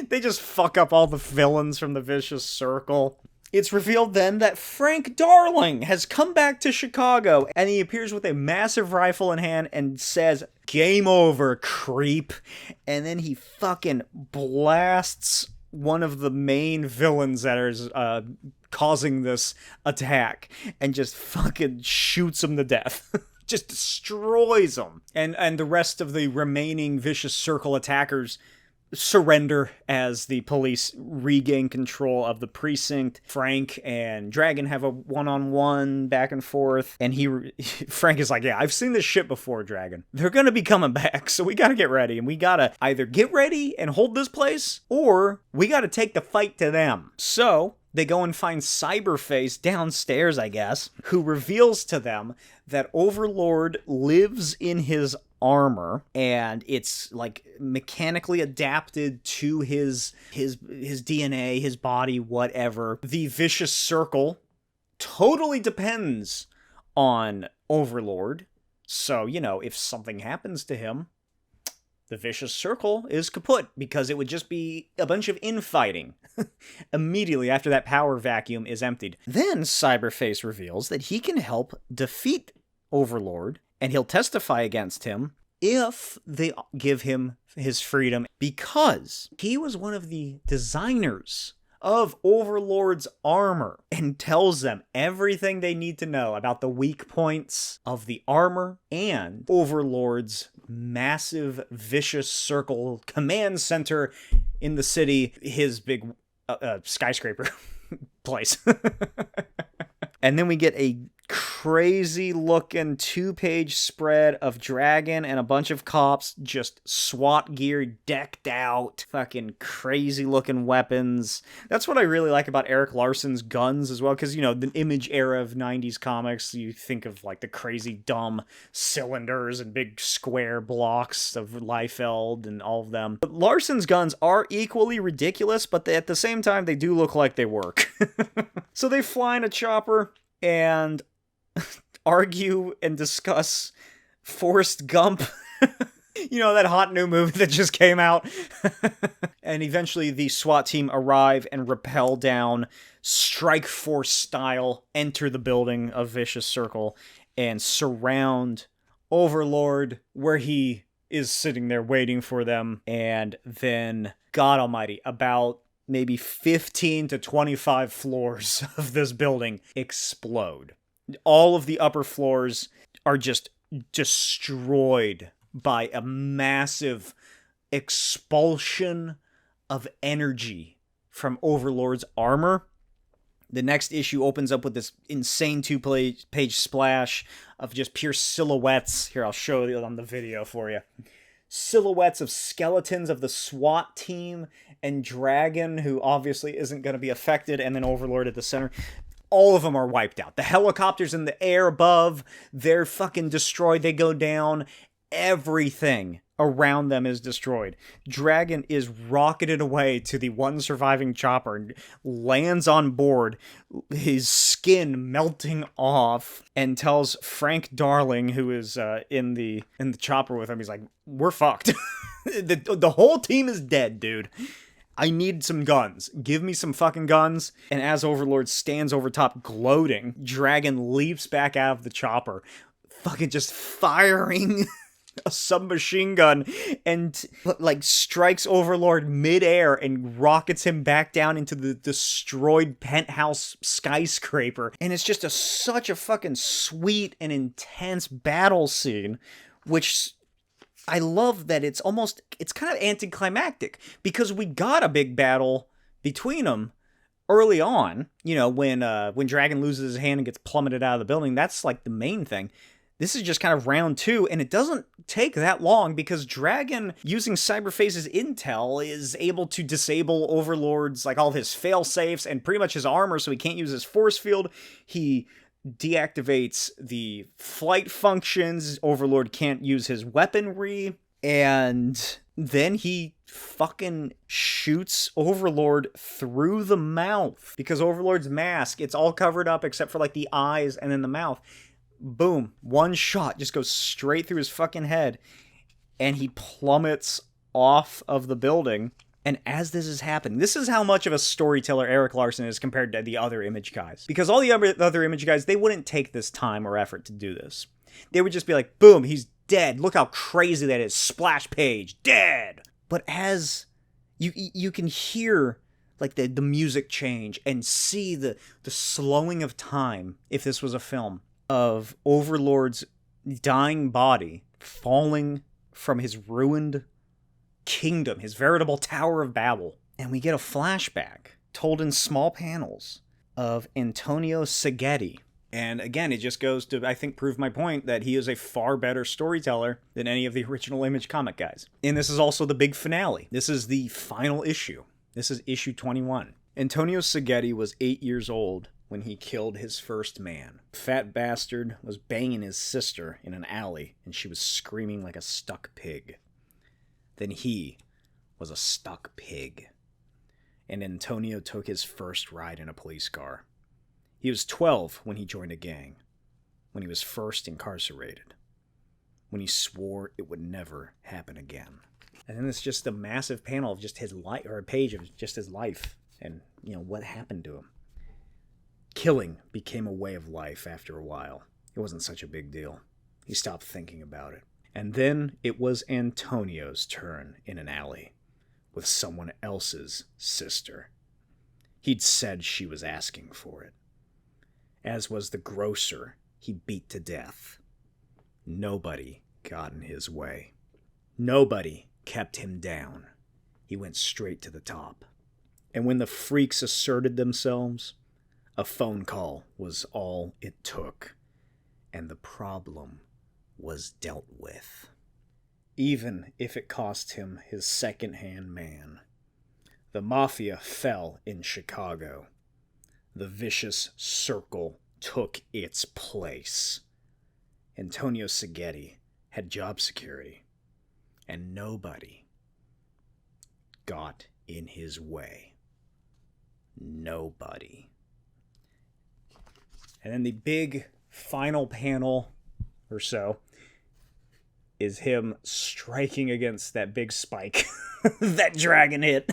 They just fuck up all the villains from the Vicious Circle. It's revealed then that Frank Darling has come back to Chicago, and he appears with a massive rifle in hand and says, "Game over, creep." And then he fucking blasts one of the main villains that is causing this attack and just fucking shoots him to death. Just destroys him. And the rest of the remaining Vicious Circle attackers surrender as the police regain control of the precinct. Frank and Dragon have a one-on-one back and forth, and Frank is like, yeah, I've seen this shit before, Dragon. They're gonna be coming back, so we gotta get ready, and we gotta either get ready and hold this place, or we gotta take the fight to them. So they go and find Cyberface downstairs, I guess, who reveals to them that Overlord lives in his armor, and it's like mechanically adapted to his DNA, his body, whatever. The Vicious Circle totally depends on Overlord. So, you know, if something happens to him, the Vicious Circle is kaput, because it would just be a bunch of infighting immediately after that power vacuum is emptied. Then Cyberface reveals that he can help defeat Overlord, and he'll testify against him if they give him his freedom, because he was one of the designers of Overlord's armor, and tells them everything they need to know about the weak points of the armor and Overlord's massive Vicious Circle command center in the city, his big skyscraper place. And then we get a crazy looking 2-page spread of Dragon and a bunch of cops, just SWAT gear decked out, fucking crazy looking weapons. That's what I really like about Erik Larsen's guns as well, because, you know, the Image era of 90s comics, you think of like the crazy dumb cylinders and big square blocks of Liefeld and all of them. But Larsen's guns are equally ridiculous, but at the same time, they do look like they work. So they fly in a chopper and argue and discuss Forrest Gump. You know, that hot new movie that just came out. And eventually the SWAT team arrive and rappel down, Strike Force style, enter the building of Vicious Circle, and surround Overlord, where he is sitting there waiting for them. And then, God almighty, about maybe 15 to 25 floors of this building explode. All of the upper floors are just destroyed by a massive expulsion of energy from Overlord's armor. The next issue opens up with this insane 2-page splash of just pure silhouettes. Here, I'll show you on the video for you. Silhouettes of skeletons of the SWAT team and Dragon, who obviously isn't going to be affected, and then Overlord at the center. All of them are wiped out. The helicopters in the air above, they're fucking destroyed. They go down. Everything around them is destroyed. Dragon is rocketed away to the one surviving chopper and lands on board, his skin melting off, and tells Frank Darling, who is in the chopper with him, he's like, we're fucked. The whole team is dead, dude. I need some guns. Give me some fucking guns. And as Overlord stands over top gloating, Dragon leaps back out of the chopper, fucking just firing a submachine gun, and like strikes Overlord midair and rockets him back down into the destroyed penthouse skyscraper. And it's just such a fucking sweet and intense battle scene, which I love that it's kind of anticlimactic, because we got a big battle between them early on. You know, when Dragon loses his hand and gets plummeted out of the building, that's like the main thing. This is just kind of round 2, and it doesn't take that long, because Dragon, using Cyberface's intel, is able to disable Overlord's, like, all of his fail-safes and pretty much his armor, so he can't use his force field. He deactivates the flight functions. Overlord can't use his weaponry, and then he fucking shoots Overlord through the mouth, because Overlord's mask, it's all covered up except for, like, the eyes and then the mouth. Boom. One shot just goes straight through his fucking head, and he plummets off of the building. And as this is happening, this is how much of a storyteller Erik Larsen is compared to the other Image guys. Because all the other Image guys, they wouldn't take this time or effort to do this. They would just be like, boom, he's dead. Look how crazy that is. Splash page, dead. But as you can hear like the music change and see the slowing of time, if this was a film, of Overlord's dying body falling from his ruined kingdom, his veritable Tower of Babel. And we get a flashback told in small panels of Antonio Seghetti. And again, it just goes to, I think, prove my point that he is a far better storyteller than any of the original Image comic guys. And this is also the big finale. This is the final issue. This is issue 21. Antonio Seghetti was 8 years old when he killed his first man. Fat bastard was banging his sister in an alley, and she was screaming like a stuck pig. Then he was a stuck pig. And Antonio took his first ride in a police car. He was 12 when he joined a gang, when he was first incarcerated, when he swore it would never happen again. And then it's just a massive panel of just his life, or a page of just his life, and, you know, what happened to him. Killing became a way of life after a while. It wasn't such a big deal. He stopped thinking about it. And then it was Antonio's turn in an alley with someone else's sister. He'd said she was asking for it. As was the grocer he beat to death. Nobody got in his way. Nobody kept him down. He went straight to the top. And when the freaks asserted themselves, a phone call was all it took, and the problem was dealt with. Even if it cost him his second-hand man. The mafia fell in Chicago. The vicious circle took its place. Antonio Seghetti had job security, and nobody got in his way. Nobody. And then the big final panel or so is him striking against that big spike that dragon hit.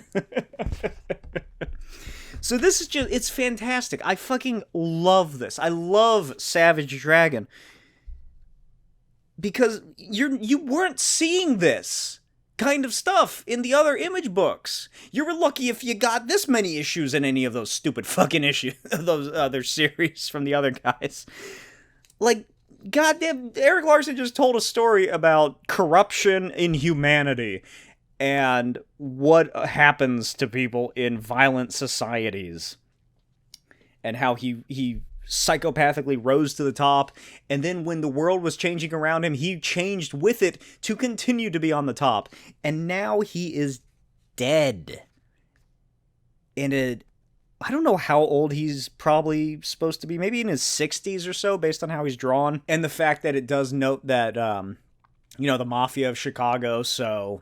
So this is just, it's fantastic. I fucking love this. I love Savage Dragon. Because you weren't seeing this kind of stuff in the other Image books. You were lucky if you got this many issues in any of those stupid fucking issues, those other series from the other guys. Like, goddamn, Erik Larsen just told a story about corruption in humanity and what happens to people in violent societies, and how he psychopathically rose to the top, and then when the world was changing around him, he changed with it to continue to be on the top, and now he is dead. And I don't know how old he's probably supposed to be, maybe in his 60s or so, based on how he's drawn, and the fact that it does note that, the Mafia of Chicago, so,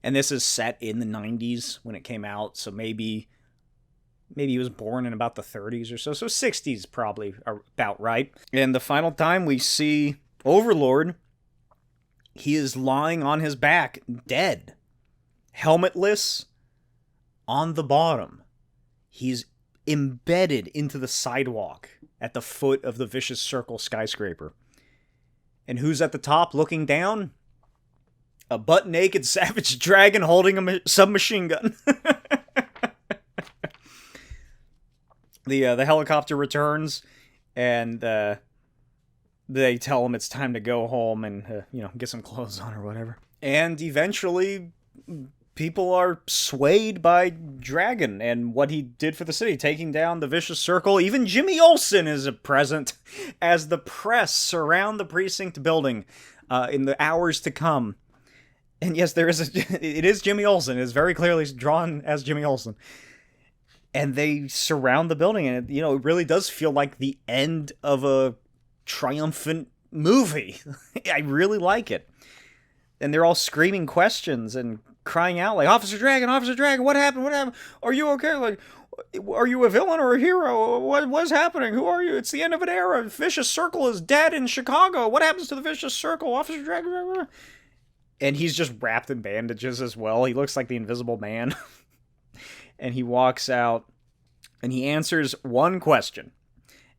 and this is set in the 90s when it came out, so maybe he was born in about the 30s or so 60s probably are about right. And the final time we see Overlord, he is lying on his back, dead, helmetless, on the bottom. He's embedded into the sidewalk at the foot of the Vicious Circle skyscraper. And who's at the top looking down? A butt-naked Savage Dragon holding a submachine gun. The helicopter returns, and they tell him it's time to go home and, get some clothes on or whatever. And eventually, people are swayed by Dragon and what he did for the city, taking down the Vicious Circle. Even Jimmy Olsen is present as the press surround the precinct building in the hours to come. And yes, it is Jimmy Olsen. It is very clearly drawn as Jimmy Olsen. And they surround the building, and it really does feel like the end of a triumphant movie. I really like it. And they're all screaming questions and crying out, like, Officer Dragon, what happened? Are you okay? Like, are you a villain or a hero? What's happening? Who are you? It's the end of an era. Vicious Circle is dead in Chicago. What happens to the Vicious Circle? Officer Dragon. And he's just wrapped in bandages as well. He looks like the Invisible Man. And he walks out, and he answers one question.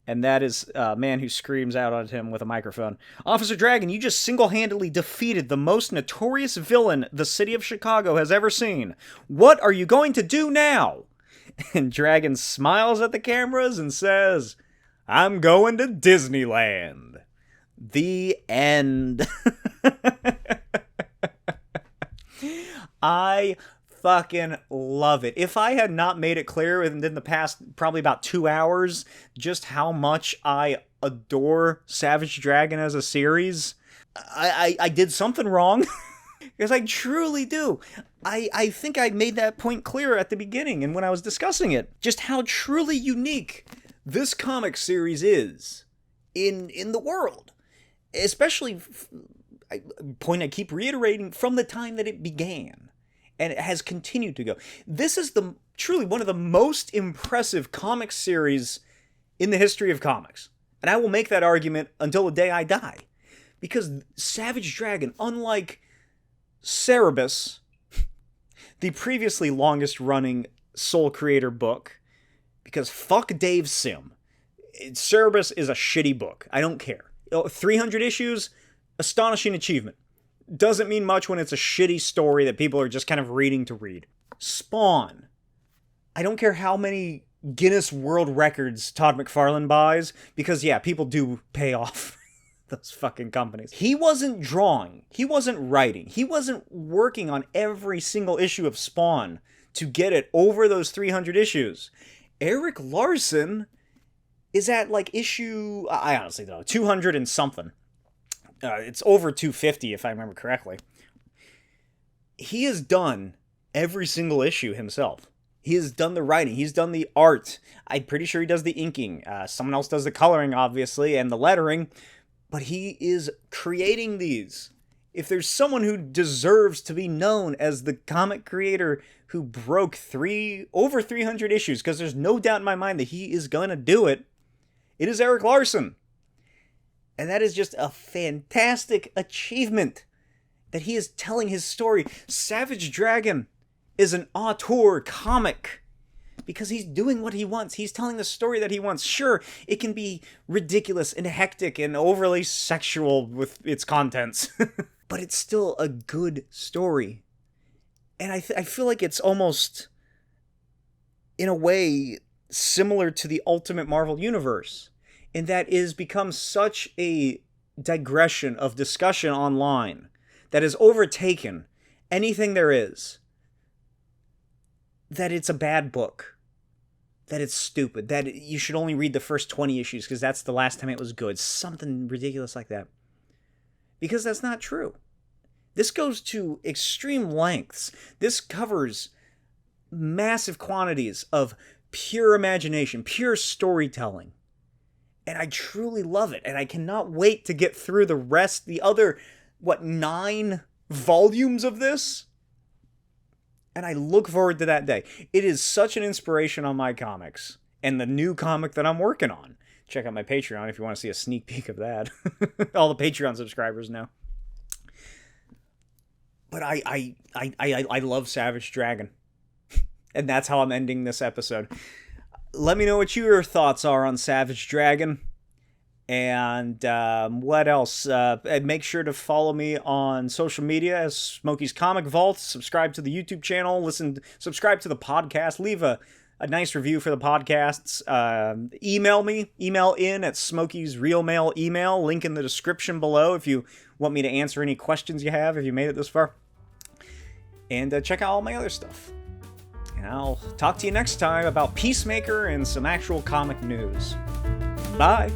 And that is a man who screams out at him with a microphone. Officer Dragon, you just single-handedly defeated the most notorious villain the city of Chicago has ever seen. What are you going to do now? And Dragon smiles at the cameras and says, I'm going to Disneyland. The end. I fucking love it. If I had not made it clear within the past probably about 2 hours just how much I adore Savage Dragon as a series, I did something wrong. Because I truly do. I think I made that point clear at the beginning and when I was discussing it. Just how truly unique this comic series is in the world. Especially, a point I keep reiterating, from the time that it began. And it has continued to go. This is truly one of the most impressive comic series in the history of comics. And I will make that argument until the day I die. Because Savage Dragon, unlike Cerebus, the previously longest running Soul Creator book, because fuck Dave Sim, Cerebus is a shitty book. I don't care. 300 issues, astonishing achievement. Doesn't mean much when it's a shitty story that people are just kind of reading to read. Spawn. I don't care how many Guinness World Records Todd McFarlane buys, because yeah, people do pay off those fucking companies. He wasn't drawing. He wasn't writing. He wasn't working on every single issue of Spawn to get it over those 300 issues. Erik Larsen is at like issue, I honestly don't know, 200 and something. It's over 250 if I remember correctly. He has done every single issue himself. He has done the writing. He's done the art. I'm pretty sure he does the inking. Someone else does the coloring, obviously, and the lettering. But he is creating these. If there's someone who deserves to be known as the comic creator who broke over 300 issues, because there's no doubt in my mind that he is going to do it, it is Erik Larsen. And that is just a fantastic achievement that he is telling his story. Savage Dragon is an auteur comic because he's doing what he wants. He's telling the story that he wants. Sure, it can be ridiculous and hectic and overly sexual with its contents, but it's still a good story. And I feel like it's almost, in a way, similar to the Ultimate Marvel Universe, in that it has become such a digression of discussion online that has overtaken anything there is, that it's a bad book, that it's stupid, that you should only read the first 20 issues because that's the last time it was good, something ridiculous like that. Because that's not true. This goes to extreme lengths. This covers massive quantities of pure imagination, pure storytelling. And I truly love it, and I cannot wait to get through the other 9 volumes of this? And I look forward to that day. It is such an inspiration on my comics and the new comic that I'm working on. Check out my Patreon if you want to see a sneak peek of that. All the Patreon subscribers know. But I love Savage Dragon. And that's how I'm ending this episode. Let me know what your thoughts are on Savage Dragon. And what else? Make sure to follow me on social media as Smokey's Comic Vault. Subscribe to the YouTube channel. Subscribe to the podcast. Leave a nice review for the podcasts. Email me. Email in at Smokey's Real Mail email. Link in the description below if you want me to answer any questions you have if you made it this far. And check out all my other stuff. And I'll talk to you next time about Peacemaker and some actual comic news. Bye!